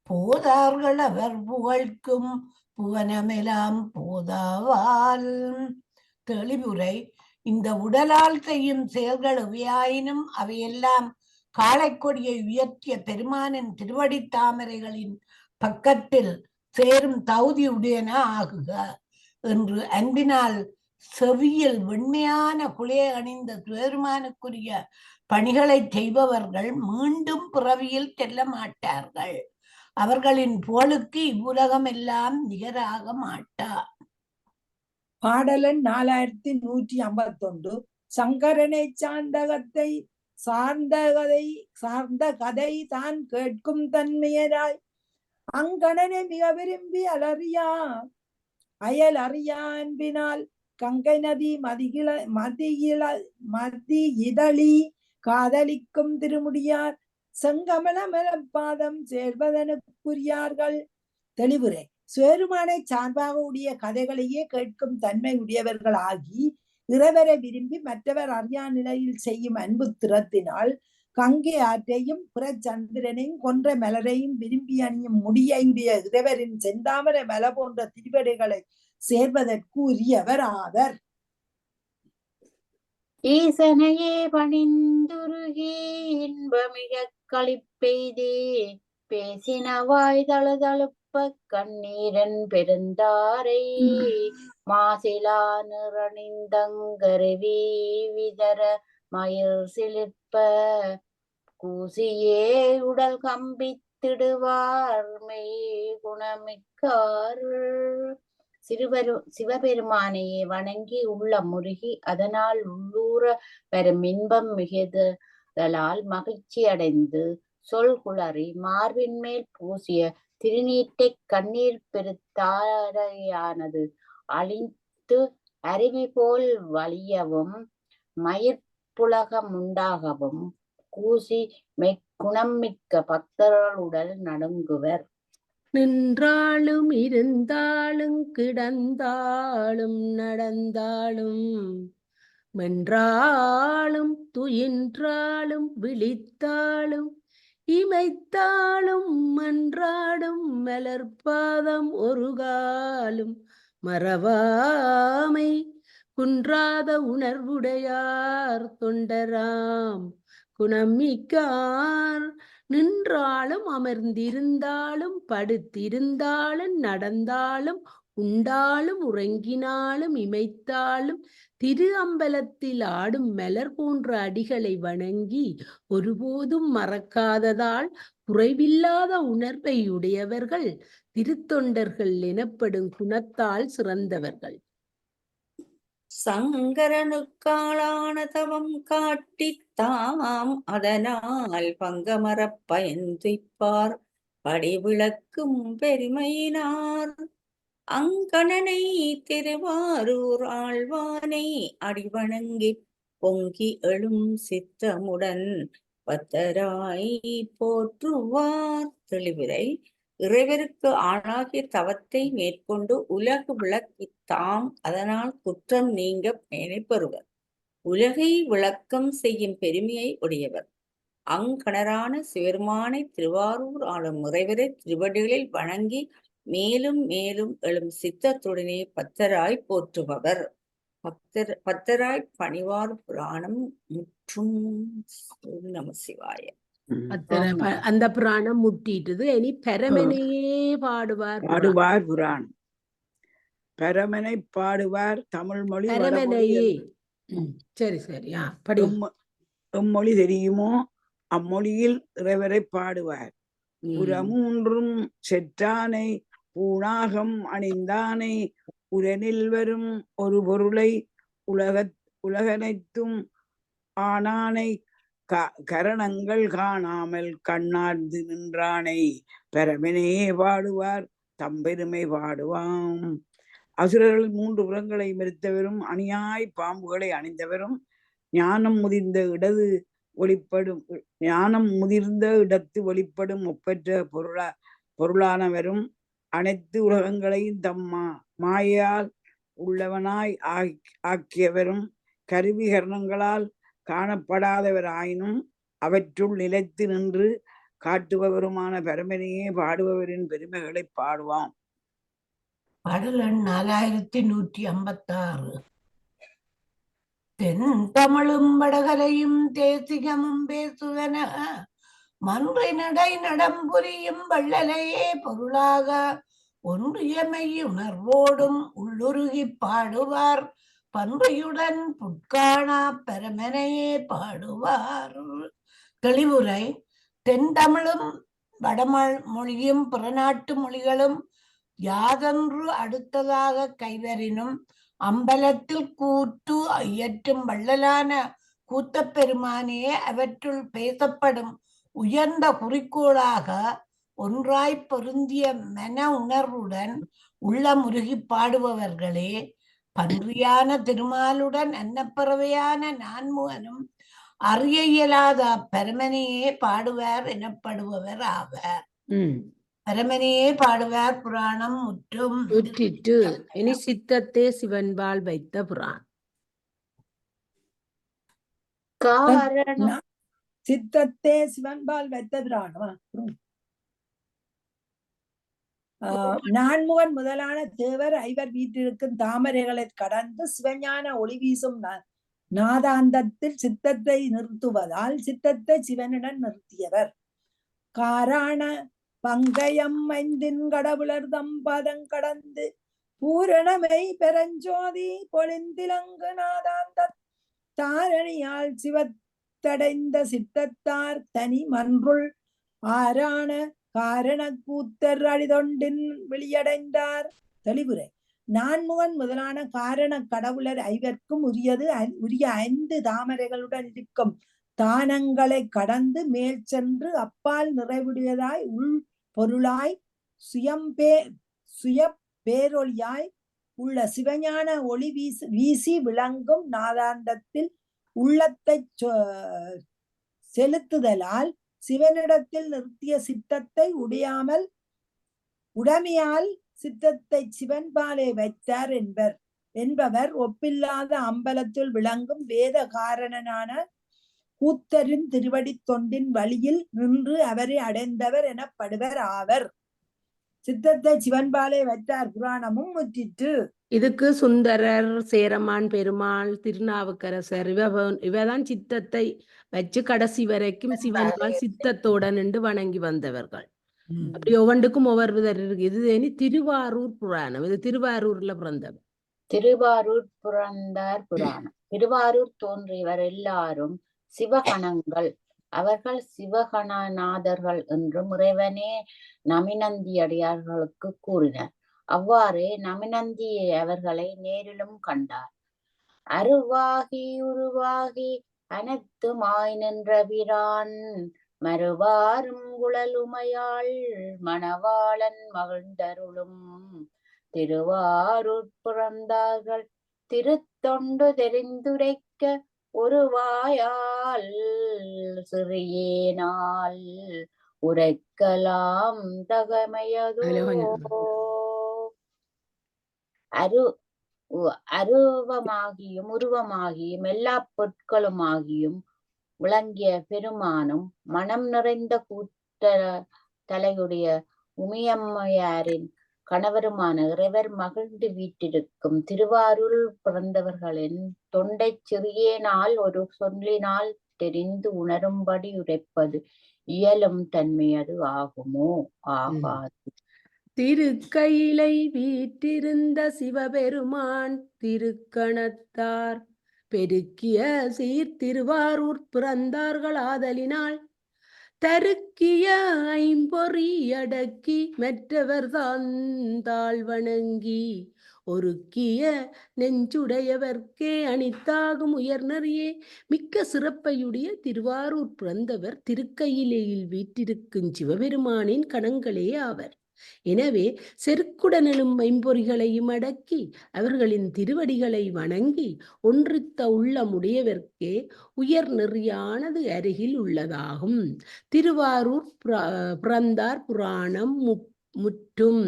போதார்கள் அவர் புகழ்க்கும் புவனமெலாம் போதாவால். தெளிவுரை. இந்த உடலால் செய்யும் செயல்கள் எவையாயினும் அவையெல்லாம் காளைக்கொடியை உயர்த்திய பெருமானின் திருவடி தாமரைகளின் பக்கத்தில் சேரும் தகுதி உடையன ஆகுக என்று அன்பினால் செவியில் வெண்மையான குளையை அணிந்த பெருமானுக்குரிய பணிகளை செய்பவர்கள் மீண்டும் பிறவியில் செல்ல மாட்டார்கள். அவர்களின் புகழுக்கு இவ்வுலகம் எல்லாம் நிகராக மாட்டா. பாடலன் 4151. சங்கரனை சார்ந்த கதை தான் கேட்கும் தன்மையராய் அங்கணனை மிக விரும்பி அயல் அறியா அன்பினால் கங்கை நதி மதி இதழி காதலிக்கும் திருமுடியார் செங்கமல மலப்பாதம் சேர்வதனுக்குரியார்கள். தெளிவுரை. சேருமானை சார்பாக உடைய கதைகளையே கேட்கும் தன்மை உடையவர்கள் ஆகி இறைவரை விரும்பி மற்றவர் அறியா நிலையில் செய்யும் அன்பு திறத்தினால் கங்கை ஆற்றையும் புறச்சந்திரனையும் கொன்ற மலரையும் விரும்பி அணியும் முடியுடைய இறைவரின் செந்தாமர மல போன்ற திருவடிகளை சேர்வதற்கு உரியவர் ஆவர். ஈசனையே பணிந்துருகி இன்பமிக களிப்பெய்தே பேசினவாய் தழுதழுப்ப கண்ணீரன் பெருந்தாரை மாசிலா நிறணிந்தங்கருவி விதர மயில் சிலிர்ப்ப கூசியே உடல் கம்பித்த அழைத்திடுவார் மெய் குணமிக்கார். சிவபெருமானையே வணங்கி உள்ள முருகி அதனால் உள்ளூர வரும் இன்பம் மிகுதலால் மகிழ்ச்சி அடைந்து சொல் குளறி மார்பின் மேல் பூசிய திருநீற்றை கண்ணீர் பெருத்தாரையானது அழித்து அருவி போல் வலியவும் மயிர்ப்புலகம் உண்டாகவும் கூசி குணம் மிக்க பக்தர்களுடன் நடுங்குவர். நின்றாலும் இருந்தாலும் கிடந்தாலும் நடந்தாலும் மென்றாலும் துயின்றாலும் விழித்தாலும் இமைத்தாலும் மன்றாடும் மலர்பாதம் ஒரு காலும் மறவாமை குன்றாத உணர்வுடையார் தொண்டராம் குணமிக்கார். நின்றாலும் அமர்ந்திருந்தாலும் படுத்திருந்தாலும் நடந்தாலும் உண்டாலும் உறங்கினாலும் இமைத்தாலும் திரு அம்பலத்தில் ஆடும் மலர் போன்ற அடிகளை வணங்கி ஒருபோதும் மறக்காததால் குறைவில்லாத உணர்வை உடையவர்கள் திருத்தொண்டர்கள் எனப்படும் குணத்தால் சிறந்தவர்கள். சங்கரனுக்காளான தவம் காட்டித்தாம் அதனால் பங்கமரப் பயந்துய்ப்பார் படிவிளக்கும் பெருமையினார். அங்கணனை திருவாரூர் ஆழ்வானை அடிவணங்கி பொங்கி எழும் சித்தமுடன் பத்தராய் போற்றுவார். தெளிவுரை. இறைவருக்கு ஆளாகிய தவத்தை மேற்கொண்டு உலகு விளக்கித்தாம் அதனால் குற்றம் நீங்க பயனை பெறுவர். உலகை விளக்கம் செய்யும் பெருமையை உடையவர். அங்கணரான சிவருமானை திருவாரூர் ஆளும் இறைவரை திருவடிகளில் வணங்கி மேலும் மேலும் எழும் சித்தத்துடனே பத்தராய் போற்றுபவர். பத்தராய் பணிவார் புராணம் முற்றும். நம சிவாய. அந்த புராணம் முட்டிட்டுது. இனி பரமனையே பாடுவார் புராணம். பரமனை பாடுவார் தமிழ் மொழி. பரமனையே. சரி சரி. எம்மொழி தெரியுமோ அம்மொழியில் இறைவரை பாடுவார். புறமூன்றும் செற்றானை பூணாகம் அணிந்தானை உரனில் வரும் ஒரு பொருளை உலகனைத்தும் ஆனானை கரணங்கள் காணாமல் கண்ணார்ந்து நின்றானை பரமனையே பாடுவார் தம்பெருமை பாடுவாம். அசுரர்கள் 3 புறங்களை மெருத்தவரும் அணியாய் பாம்புகளை அணிந்தவரும் ஞானம் முதிர்ந்த இடத்து வெளிப்படும் ஒப்பற்ற பொருளானவரும் அனைத்து உலகங்களையும் தம் மாயால் உள்ளவனாய் ஆக்கியவரும் கருவிகரணங்களால் காணப்படாதவராயினும் அவற்றுள் நிலைத்து நின்று காட்டுபவருமான பரமனையே பாடுபவரின் பெருமைகளை பாடுவாம். பாடல் எண் 4156. தென் தமிழும் வடகரையும் தேசிகமும் பேசுவன மன்றை நடை நடம்புரியும் வள்ளலையே பொருளாக ஒன்றியமை உணர்வோடும் உள்ளுருகி பாடுவார் பன்றையுடன் புட்காணா பரமனையே பாடுவார். தெளிவுரை. தென் தமிழும் வடமொழியும் பிறநாட்டு மொழிகளும் யாதொன்று அடுத்ததாக கைவரினும் அம்பலத்தில் கூத்து இயற்றும் வள்ளலான கூத்தப் பெருமானே அவற்றுள் பேசப்படும் உயர்ந்த குறிக்கோளாக ஒன்றாய் பொருந்திய மன உணர்வுடன் உள்ள முருகி பாடுபவர்களே பன்றியான திருமாலுடன் அன்னப்பறவையான நான்முகனும் அறிய இயலாத பரமனையே பாடுவார் எனப்படுபவர் ஆவார். பரமனையே பாடுவார் புராணம் முற்றிட்டு. இனி சித்தத்தே சிவன்பால் வைத்த புராணம். காரணம் சித்தத்தே சிவன்பால் வைத்த புராணம். நான்முகன் முதலான தேவர் ஐவர் வீட்டிற்கும் தாமரைகளை கடந்து சிவஞான ஒளி வீசும் நாதாந்தத்தில் சித்தத்தை நிறுத்துவதால் சித்தத்தை சிவனுடன் நிறுத்தியவர். காரான பங்கயம் ஐந்தின் கடவுளர் தம்பதம் கடந்து பூரணமை பெருஞ்சோதி பொழிந்திலங்கு நாதாந்த தாரணியால் சிவத்தடைந்த சித்தத்தார் தனி மன்றுள் ஆரான காரண கூத்தர் அழிதொண்டின் வெளியடைந்தார். தெளிவுரை. நான்முகன் முதலான காரண கடவுளர் ஐவர்க்கும் உரிய 5 தாமரைகளுடன் இருக்கும் தானங்களை கடந்து மேல் சென்று அப்பால் நிறைவுடையதாய் உள் பொருளாய் சுய பேரொளியாய் உள்ள சிவஞான ஒளி வீசி விளங்கும் நாதாந்தத்தில் உள்ளத்தை செலுத்துதலால் சிவனிடத்தில் நிறுத்திய சித்தத்தை உடைமையால் சித்தத்தை சிவன்பாலே வைத்தார் என்பவர் ஒப்பில்லாத அம்பலத்தில் விளங்கும் வேத காரணனான கூத்தரின் திருவடி தொண்டின் வழியில் நின்று அவரை அடைந்தவர் எனப்படுவர் ஆவர். சித்தத்தை சிவன்பாலே வைத்தார் புராணமும் முற்றிற்று. இதுக்கு சுந்தரர், சேரமான் பெருமாள், திருநாவுக்கரசர் இவதான் சித்தத்தை வச்சு கடைசி வரைக்கும் சிவன்பால் சித்தத்தோட நின்று வணங்கி வந்தவர்கள். அப்படி ஒவ்வொன்றுக்கும் ஒவ்வொரு விதர் இருக்கு. இது திருவாரூர் புராணம். இது திருவாரூர்ல பிறந்தவர். திருவாரூர் புறந்தார் புராணம். திருவாரூர் தோன்றியவர் எல்லாரும் சிவகணங்கள். அவர்கள் சிவகணநாதர்கள் என்றும் இறைவனே நமினந்தியடியார்களுக்கு கூறினர். அவ்வாறே நமினந்தியை அவர்களை நேரிலும் கண்டார். அருவாகி உருவாகி அனைத்துமாய் நின்ற பிரான் மறுவாரும் குழலுமையாள் மணவாளன் மகிழ்ந்தருளும் திருவாரூர் பிறந்தார்கள் திருத்தொண்டு தெரிந்துரைக்க ஒரு வாயால் சிறியேனால் உரைக்கலாம் தகமையதோ. அருவமாகியும் உருவமாகியும் எல்லா பொருட்களுமாகியும் விளங்கிய பெருமானும் மனம் நிறைந்த கூட்ட தலையுடைய உமையம்மையாரின் கணவருமான இறைவர் மகிழ்ந்து வீட்டிருக்கும் திருவாரூர் பிறந்தவர்களின் தொண்டை சிறியேனால் ஒரு சொல்லினால் தெரிந்து உணரும்படி உரைப்பது இயலும் தன்மையது ஆகுமோ? ஆகாது. திருக்கையிலை வீற்றிருந்த சிவபெருமான் திருக்கணத்தார் பெருக்கிய சீர்திருவாரூர் பிறந்தார்கள் ஆதலினால் தருக்கிய ஐம்பொறி அடக்கி மற்றவர் தாழ் வணங்கி ஒருக்கிய நெஞ்சுடையவர்க்கே அனித்தாகும் உயர்நறியே மிக்க சிறப்பையுடைய திருவாரூர் பிறந்தவர் திருக்கையிலையில் வீற்றிருக்கும் சிவபெருமானின் கணங்களே ஆவர். எனவே செருக்குடனும் ஐம்பொறிகளையும் அடக்கி அவர்களின் திருவடிகளை வணங்கி ஒன்றித்த உள்ளமுடையவர்க்கே உயர் நெறியானது அருகில் உள்ளதாகும். திருவாரூர் பிறந்தார் புராணம் முற்றும்.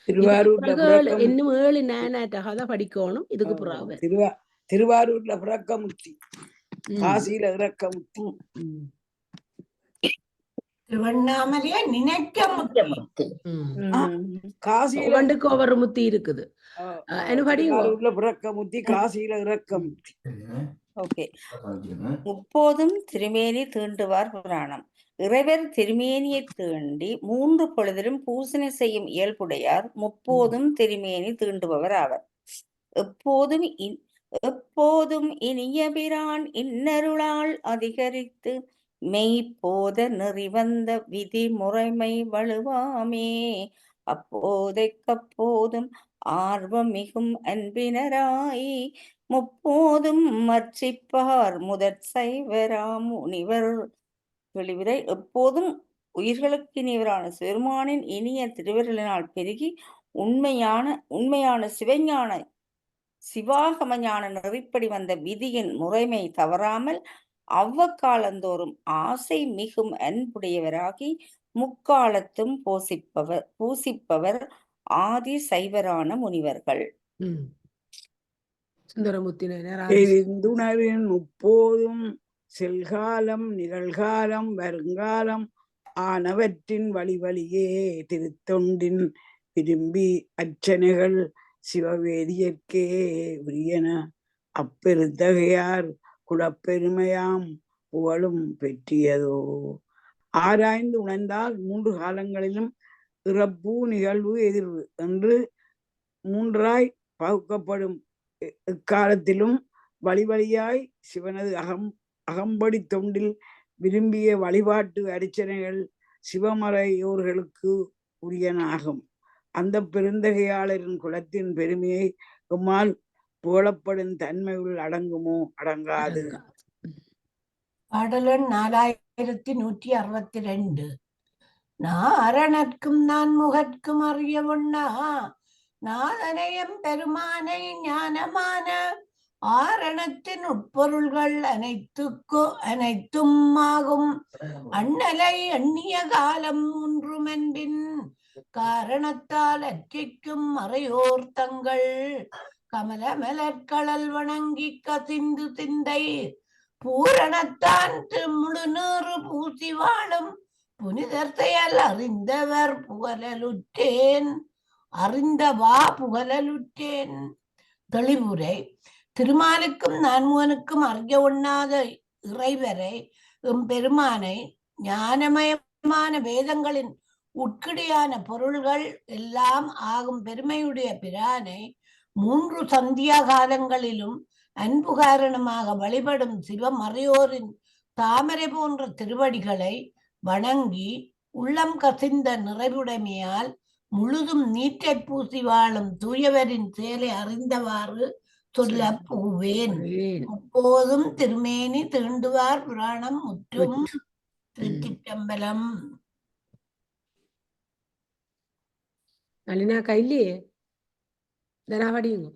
இன்னும் 7 நானாட்டக படிக்கணும். இதுக்கு புறாவ திருவாரூர்ல பிறக்கமுத்தி, காசியில இறக்கமுத்தி, திருவண்ணாமலைய நினைக்க முத்தி, காசியில ஒவ்வொரு முத்தி இருக்குது. பிறக்கமுத்தி, காசியில இறக்கமுத்தி. ஓகே. முப்போதும் திருமேனி தீண்டுவார் புராணம். இறைவர் திருமேனியை தீண்டி 3 பொழுதிலும் பூசனை செய்யும் இயல்புடையார் முப்போதும் திருமேனி தீண்டுபவர் ஆவர். எப்போதும் இனிய பிரான் இன்னருளால் அதிகரித்து மெய்ப்போத நெறிவந்த விதி முறைமை வலுவாமே அப்போதைக்கப்போதும் ஆர்வம் மிகும் அன்பினராய் முப்போதும் மர்ச்சிப்பார் முதற் சைவராம் முனிவர். வெளிவிரை. எப்போதும் உயிர்களுக்கு இனிவரான சிவருமானின் இனிய திருவருளினால் பெருகி உண்மையான சிவாகம ஞான நெறிப்படி வந்த விதியின் முறைமை தவறாமல் அவ்வக்காலந்தோறும் ஆசை மிகும் அன்புடையவராகி முக்காலத்தும் பூசிப்பவர் ஆதி சைவரான முனிவர்கள். முப்போதும் செல்காலம் நிகழ்காலம் வருங்காலம் ஆனவற்றின் வழியே திருத்தொண்டின் விரும்பி அர்ச்சனைகள் சிவவேதியற்கே உரியன அப்பெருந்தகையார் குலப்பெருமையாம் புகழும் பெற்றியதோ. ஆராய்ந்து உணர்ந்தால் 3 காலங்களிலும் இறப்பு நிகழ்வு எதிர்வு என்று 3ஆய் பகுக்கப்படும். இக்காலத்திலும் வழியாய் சிவனது அகம்படி தொண்டில் விரும்பிய வழிபாட்டு அர்ச்சனைகள் சிவமறையோர்களுக்கு உரியனாகும். அந்த பெருந்தகையாளரின் குலத்தின் பெருமையை எம்மால் புகழப்படும் தன்மையுள் அடங்குமோ? அடங்காது. பாடல் எண் 4162. நாரணர்க்கும் நான் முகற்கும் அறிய ஒண்ணா நாதனையம் பெருமானை ஞானமான ஆரணத்தின் உட்பொருள்கள் அனைத்தும் ஆகும். அண்ணலை எண்ணிய காலம் ஒன்றுமென்பின் காரணத்தால் அற்றிக்கும் மறையோர் தங்கள் கமல மலர்கடல் வணங்கி கசிந்து சிந்தை பூரணத்தான் முழு நீறு பூசி வாழும் புனிதர் செயல் அறிந்தவர் புகழலுற்றேன். அறிந்தவா புகழலுற்றேன். தெளிவுரை. திருமாலுக்கும் நான்முகனுக்கும் அறிய ஒண்ணாத இறைவரை பெருமானை ஞானமயமான வேதங்களின் உட்கிடையான பொருள்கள் எல்லாம் ஆகும் பெருமையுடைய பிரானை 3 சந்தியா காலங்களிலும் அன்பு காரணமாக வழிபடும் சிவமறையோரின் தாமரை போன்ற திருவடிகளை வணங்கி உள்ளம் கசிந்த நிறைவுடைமையால் முழுதும் நீற்றை பூசி வாழும் தூயவரின் செயலை அறிந்தவாறு சொல்ல போவேன். அப்போதும் திருமேனி தீண்டுவார் புராணம் முற்றும். திருச்சிற்றம்பலம். நளினா கையிலேயே தனாவடியுங்க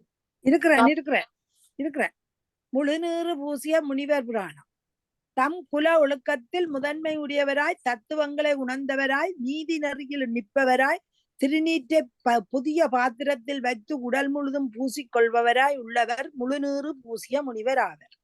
இருக்கிறேன். முழுநீறு பூசிய முனிவர் புராணம். தம் குல ஒழுக்கத்தில் முதன்மை உடையவராய் தத்துவங்களை உணர்ந்தவராய் நீதி நெறியில் நிற்பவராய் திருநீற்றை புதிய பாத்திரத்தில் வைத்து உடல் முழுதும் பூசிக்கொள்பவராய் உள்ளவர் முழுநீறு பூசிய முனிவர் ஆவர்.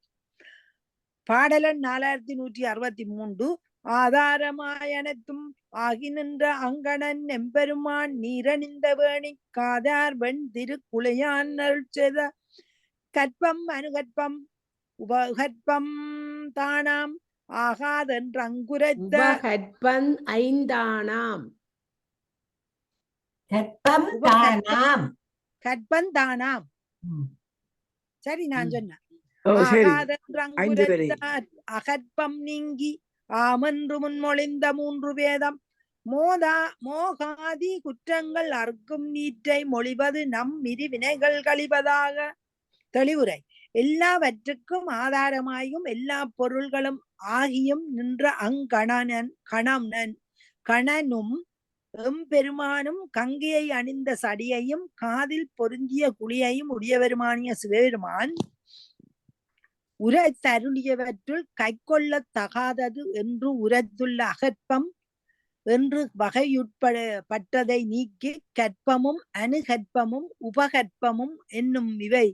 பாடலன் 4163. ஆதாரமாய் அனைத்தும் ஆகி நின்ற அங்கணன் எம்பெருமான் நீரணிந்த வேணி காதார் வெண் திருக்குளையான் செய்த கற்பம் அனுகற்பம் உபகற்பம் தானாம் ஆகாதென்று அங்குரைத்த உபகற்பம் ஐந்தானாம். கற்பம் தானாம். சரி, நான் சொன்னேன். அகற்பம் நீங்கி ஆமென்று முன்மொழிந்த 3 வேதம் மோகாதி குற்றங்கள் அறுக்கும் நீற்றை மொழிவது நம் வினைகள் கழிவதாக. தெளிவுரை. எல்லாவற்றுக்கும் ஆதாரமாயும் எல்லா பொருள்களும் ஆகியும் நின்ற கணனும் எம்பெருமானும் கங்கையை அணிந்த சடியையும் காதில் பொருந்திய குளியையும் உடையவருமானிய சிவபெருமான் உரைத்தருளியவற்றுள் கைக்கொள்ளத்தகாதது என்று உரைத்துள்ள அகற்பம் என்று வகையுட்பட்டதை நீக்கி கற்பமும் அனுகற்பமும் உபகற்பமும் என்னும் இவை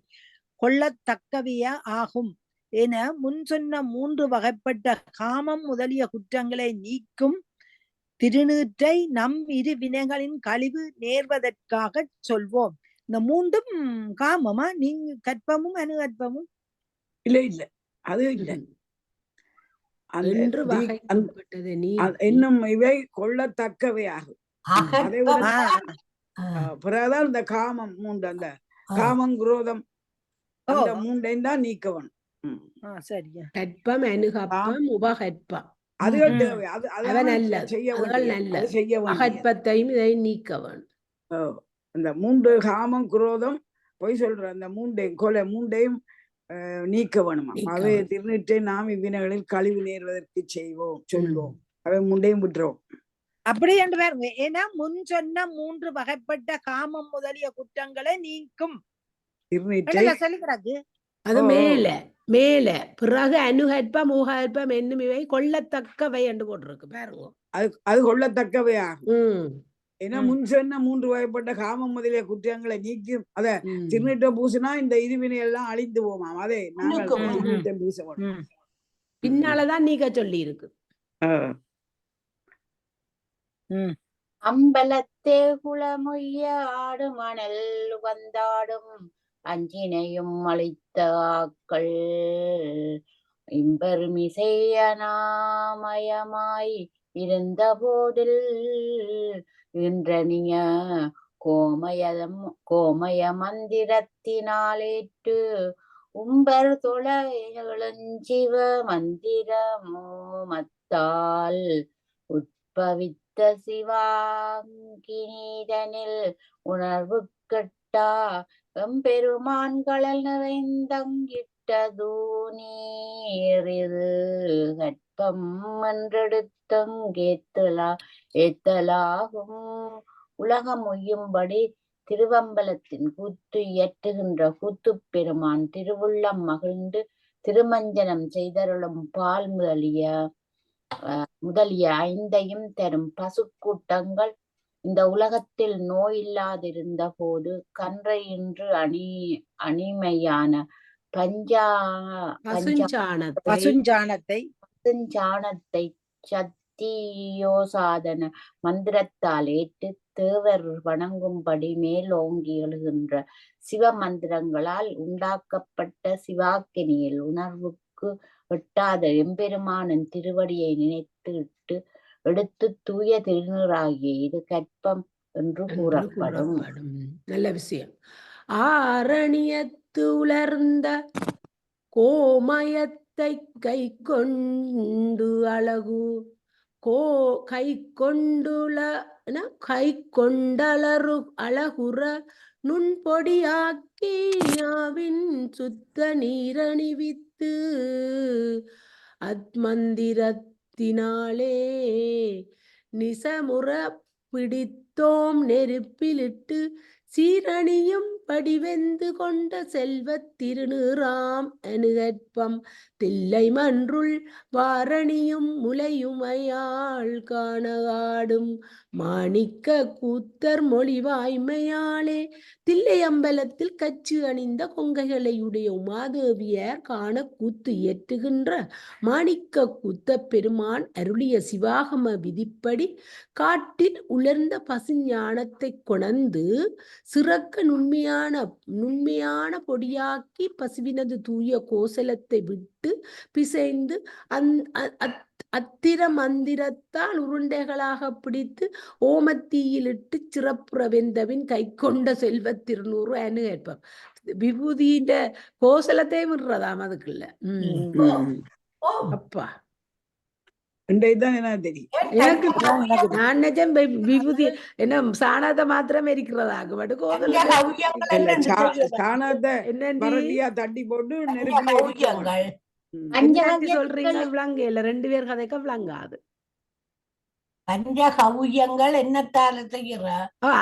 கொள்ளத்தக்கவைய ஆகும் என முன் சொன்ன 3 வகைப்பட்ட காமம் முதலிய குற்றங்களை நீக்கும் திருநீற்றை நம் வினைகளின் கழிவு நேர்வதற்காக சொல்வோம். இந்த 3ம் காமமா? நீங்க கற்பமும் அனுகற்பமும் இல்ல அது இல்ல. இன்னும் இவை கொள்ளத்தக்கவையாகும். பிறகுதான் இந்த காமம் 3, அந்த காமம் குரோதம் அந்த 3ஐயும் தான் நீக்கவன். சரியா. கற்பம் அனுகற்பம் உபகற்பம் அதுகள் தேவை. அகற்பத்தையும் இதை நீக்கவன். அந்த 3 காமம் குரோதம் பொய் சொல்ற அந்த 3ஐயும் நீக்க வேணுமா? அவை திருநீற்றை நாம் இவ்வினைகளில் கழிவு நேர்வதற்கு சொல்வோம். அவை 3ஐயும் விட்டுறோம். அப்படி என்று பாருங்க. ஏன்னா முன் சொன்ன 3 வகைப்பட்ட காமம் முதலிய குற்றங்களை நீக்கும் திருநீற்றை சொல்லுகிறாரு. அது மேல பிறகு அனுகற்பம் ஊகற்பம் என்னும் இவை கொள்ளத்தக்கவை என்று போட்டிருக்கு பாருங்க. அது கொள்ளத்தக்கவை ஆகும். ஏன்னா முன் சொன்ன 3 வகைப்பட்ட காமம் முதலிய குற்றங்களை நீக்கும். அத திருநீற்றை பூசினா இந்த இருவினை எல்லாம் அழிந்து போமாம். அதே நாங்கள் பூச பின்னாலதான் நீக்க சொல்லி இருக்கு. அம்பலத்தே குளமொய்ய ஆடு மணல் வந்தாடும் அஞ்சினையும் அளித்த ஆக்கள் இம்பெருமிசையனாமயமாய் இருந்த போதில் இன்றனிய கோமய மந்திரத்தினாலேற்று உம்பர் தொழிவ மந்திரமோ மத்தால் உட்பவித்த சிவாங்கினீதனில் உணர்வு கெட்டா எம்பெருமான் கடல் நிறைந்தங்கிட்டதூ நீரிது கற்பம் ஏத்தலாகும் உலகம் உய்யும்படி திருவம்பலத்தின் கூத்து இயற்றுகின்ற கூத்துப் பெருமான் திருவுள்ளம் மகிழ்ந்து திருமஞ்சனம் செய்தருளும் பால் முதலிய ஐந்தையும் தரும் பசுக்கூட்டங்கள் இந்த உலகத்தில் நோய் இல்லாதிருந்த போது கன்றையின்று அணிமையான பசுஞ்சாணத்தை சத்தியோசாதன மந்திரத்தால் ஏற்று தேவர் வணங்கும்படி மேலோங்கி எழுகின்ற சிவ மந்திரங்களால் உண்டாக்கப்பட்ட சிவாக்கினியில் உணர்வுக்கு எட்டாத எம்பெருமானின் திருவடியை நினைத்து எடுத்து தூய திருநீராகிய இது கற்பம் என்று கூறப்படும். நல்ல விஷயம். ஆரணியத்து உலர்ந்த கோமயத்தை கை கொண்டு கை கொண்டலரு அழகுற நுண்பொடியாக்கி யாவின் சுத்த நீரணிவித்து அத்மந்திரத்தினாலே நிசமுற பிடித்தோம் நெருப்பிலிட்டு சீரணியும் படிவெந்து கொண்ட செல்வத் திருநீறாம் அணுகற்பம் தில்லை மன்றுள் வாரணியும் முலையுமையாள் காணாடும் மாணிக்க கூத்தர் மொழிவாய்மையாலே தில்லை அம்பலத்தில் கச்சு அணிந்த கொங்கைகளையுடைய உமாதேவியார் காண கூத்து இயற்றுகின்ற மாணிக்க கூத்த பெருமான் அருளிய சிவாகம விதிப்படி காட்டில் உலர்ந்த பசுஞானத்தை கொணர்ந்து சிறக்க நுண்மையான பொடியாக்கி பசுவினது தூய கோசலத்தை விட்டு பிசைந்து அத்திர மந்திரத்தால் உருண்டைகளாக பிடித்து ஓமத்தீயிலிட்டு சிறப்புற வெந்தவின் கை கொண்ட செல்வத் திருநூறு அணுகற்பம். விபூதியின் கோசலத்தை விடுறதாம் அதுக்குள்ள. அப்பா எனக்கு நான் நிஜம் விபூதி என்ன சாணத்தை மாத்திரம் இருக்கிறதாக தட்டி போட்டு சொல்றீங்க விளங்கல. 2 பேர் கதைக்க விளங்காது. பஞ்சகவ்யங்கள் என்னத்தால செய்யற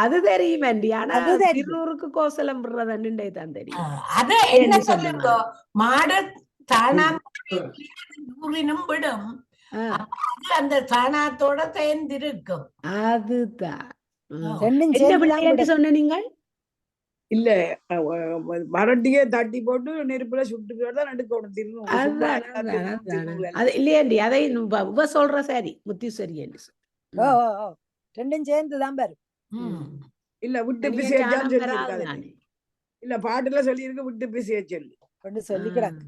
அது தெரியும் வேண்டி. ஆனா திருநூறுக்கு கோசலம் விடுறதுன்னு தான் தெரியும். அது என்ன சொல்லுங்க, மாடு தானாம் விடும், அந்த சாணத்தோட சேர்ந்திருக்கும். அதுதான் சொன்ன நீங்கள் இல்ல வரட்டிய தட்டி போட்டு நெருப்புல சுட்டு நடுக்கணும். அது இல்லையாண்டி அதை இவ சொல்ற சரி முத்தீஸ்வரி ரெண்டும் சேர்ந்துதான் பாரு. இல்ல விட்டு பிசையான்னு சொல்லி இல்ல பாட்டுல சொல்லி இருக்கு விட்டு பிசைய சொல்லி கொண்டு சொல்லிக்கிறாங்க.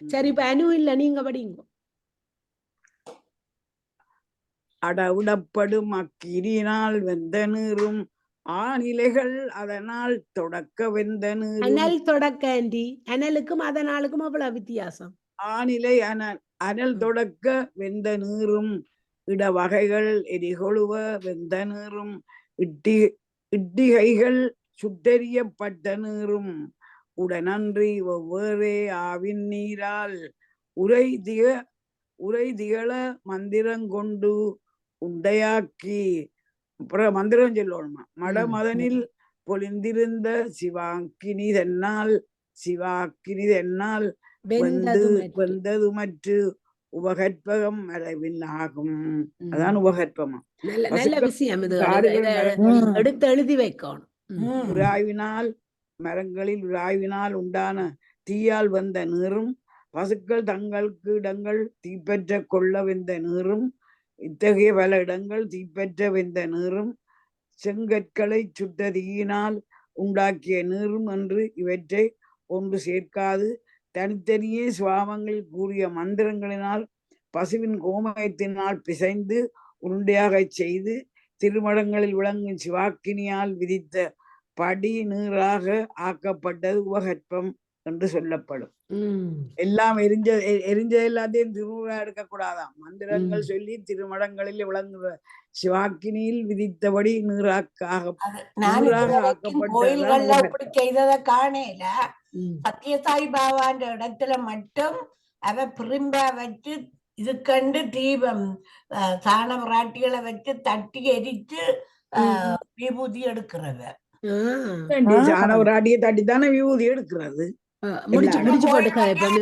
சரி இப்ப அனு இல்ல நீங்க படிங்க. அடவுடப்படும் அக்கிரியினால் வெந்த நீரும் ஆநிலைகள் அதனால் தொடக்க வெந்த நீரும். அனல் தொடக்க ஆண்டி, அனலுக்கும் அதனாலுக்கும் அவ்வளவு வித்தியாசம். ஆநிலை அனல் தொடக்க வெந்த நீரும் இடவகைகள் எரிகொழுவ வெந்த நீரும் இட்டிகைகள் சுட்டெறியப்பட்ட நீரும் உடனன்றி வெவ்வேறே ஆவின் நீரால் உரை திகழ மந்திரங்கொண்டு உண்டையாக்கி மந்திரம் சொல்லணுமா மடமதனில் பொலிந்திருந்த சிவாக்கினி தென்னால் வெந்தது மற்று உபகற்பகம் மரபில் ஆகும். அதான் உபகற்பமா. நல்ல விஷயம் இது. எடுத்து எழுதி வைக்கணும். உராய்வினால் மரங்களில் உராய்வினால் உண்டான தீயால் வந்த நீரும் பசுக்கள் தங்களுக்கு இடங்கள் தீப்பற்ற கொள்ள வெந்த நீரும் இத்தகைய பல இடங்கள் தீப்பற்ற வெந்த நீரும் செங்கற்களை சுட்ட தீயினால் உண்டாக்கிய நீரும் என்று இவற்றை ஒன்று சேர்க்காது தனித்தனியே சுவாமங்கள் கூறிய மந்திரங்களினால் பசுவின் கோமயத்தினால் பிசைந்து உருண்டையாக செய்து திருமடங்களில் விளங்கும் சிவாக்கினியால் விதித்த படி நீராக ஆக்கப்பட்டது உபகற்பம் என்று சொல்லப்படும். எல்லாம் எரிஞ்ச எல்லாத்தையும் திருமுறை எடுக்கக்கூடாதாம். மந்திரங்கள் சொல்லி திருமடங்களில் விளங்குற சிவாக்கினியில் விதித்தபடி நீராக நான் கோயில்கள்ல ஆக்கப்பட்ட இப்படி செய்ததை காணல. சத்யசாய் பாபான்ற இடத்துல மட்டும் அவ பிரிம்ப வச்சு இது கண்டு தீபம் சாண விராட்டிகளை வச்சு தட்டி எரிச்சு விபூதி எடுக்கிறவ. சாணவராட்டியை தட்டி தானே விபூதி எடுக்கிறது. முடிச்சு போட்டு கதைப்போம்.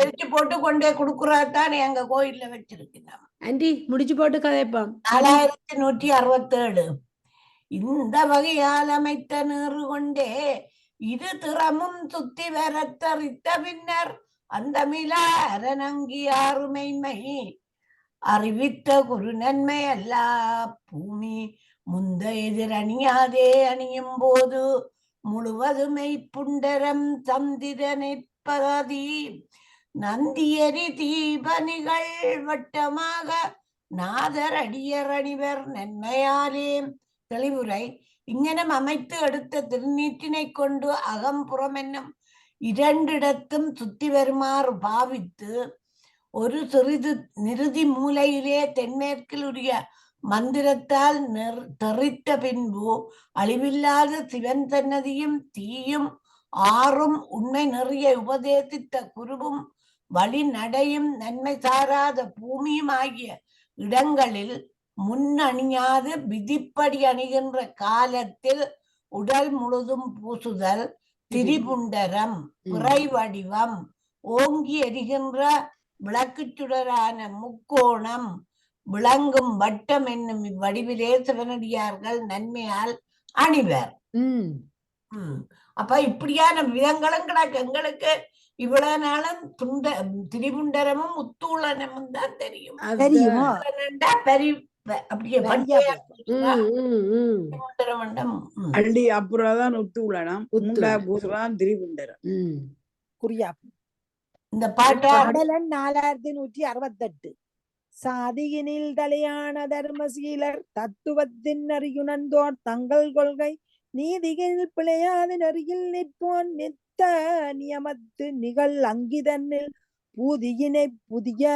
எரிச்சு போட்டு கொண்டே கொடுக்கறதானே எங்க கோயில்ல வச்சிருக்கோம். ஆண்டி முடிச்சு போட்டு கதைப்போம். 4167 இந்த வகையால் அமைத்த நீறு கொண்டே இரு திறமும் சுத்தி வரத்தறித்த பின்னர் அந்த மிலா அரணங்கியாருமைமை அறிவித்த குரு நன்மை அல்ல பூமி முந்த எதிரணியாதே அணியும் போது முழுவதுமை புண்டரம் தந்திரனை பகதி நந்தியரி தீபனிகள் வட்டமாக நாதர் அடியர் அணிவர் நன்மையாலே. தெளிவுரை: இங்கனம் அமைத்து எடுத்த திருநீற்றினை கொண்டு அகம்புறம் என்னும் இரண்டிடத்தும் சுத்தி வருமாறு பாவித்து ஒரு சிறிது நிறுதி மூலையிலே தென்மேற்கில் உரிய மந்திரத்தால் தெரித்த பின்பு அழிவில்லாத சிவன் சன்னதியும் தீயும் ஆறும் உண்மை நிறைய உபதேசித்த குருவும் வழி நடையும் நன்மை சாராத பூமியும் ஆகிய இடங்களில் முன்னணியாது விதிப்படி அணிகின்ற காலத்தில் உடல் முழுதும் பூசுதல், திரிபுண்டரம், பிறை வடிவம், ஓங்கி எரிகின்ற விளக்கு சுடரான முக்கோணம் விளங்கும் வட்டம் என்னும் இவ்வடிவிலே சிவனடியார்கள் நன்மையால் அணிவர். அப்ப இப்படியான விதங்களும் கிடக்கு. எங்களுக்கு இவ்வளவு நாளும் திரிபுண்டரமும் முத்தூளனமும் தான் தெரியும். அள்ளி அப்புறம்தான் உத்தூளனம், பூசலாம் திரிபுண்டரம். இந்த பாட்டு 4168 சாதியினில் தலையான தர்மசீலர் தத்துவத்தின் அறியுணர்ந்தோர் தங்கள் கொள்கை நீதியில் பிழையாத நெறியில் நிற்போன் நித்த நியமத்து நிகழ் அங்கிதனில் பூதியினை புதிய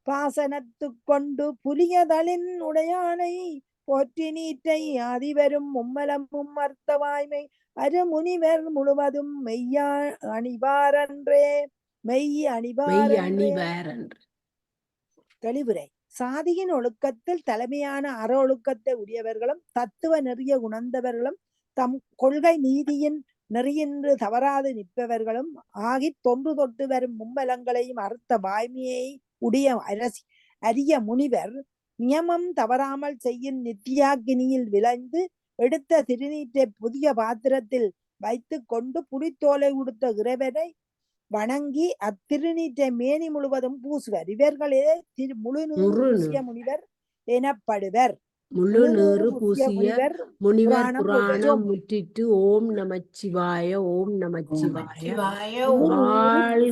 பாசனத்து கொண்டு புலியதலின் உடையானை போற்றி நீற்றை ஆதிவரும் மும்மலமும் அர்த்தவாய்மை அருமுனிவர் முழுவதும் மெய்யா அணிவாரன்றே மெய் அணிவாரன்றே. தெளிவுரை: சாதியின் ஒழுக்கத்தில் தலைமையான அற ஒழுக்கத்தை உடையவர்களும் தத்துவ நெறிய உணர்ந்தவர்களும் தம் கொள்கை நீதியின் நெறியின்று தவறாது நிற்பவர்களும் ஆகி தொன்று தொட்டு வரும் மும்மலங்களையும் அறுத்த வாய்மையை உடைய அரிய முனிவர் நியமம் தவறாமல் செய்யும் நித்தியாகினியில் விளைந்து எடுத்த திருநீற்றை புதிய பாத்திரத்தில் வைத்து கொண்டு புலித்தோலை உடுத்த இறைவனை வணங்கி அத்திருநீற்றை மேனி முழுவதும் பூசுவர். இவர்களே முழு பூசிய முனிவர் எனப்படுவர். முழு நீறு பூசிய முனிவர் புராணம் முற்றிட்டு. ஓம் நமச்சிவாய, ஓம் நமச்சிவாய.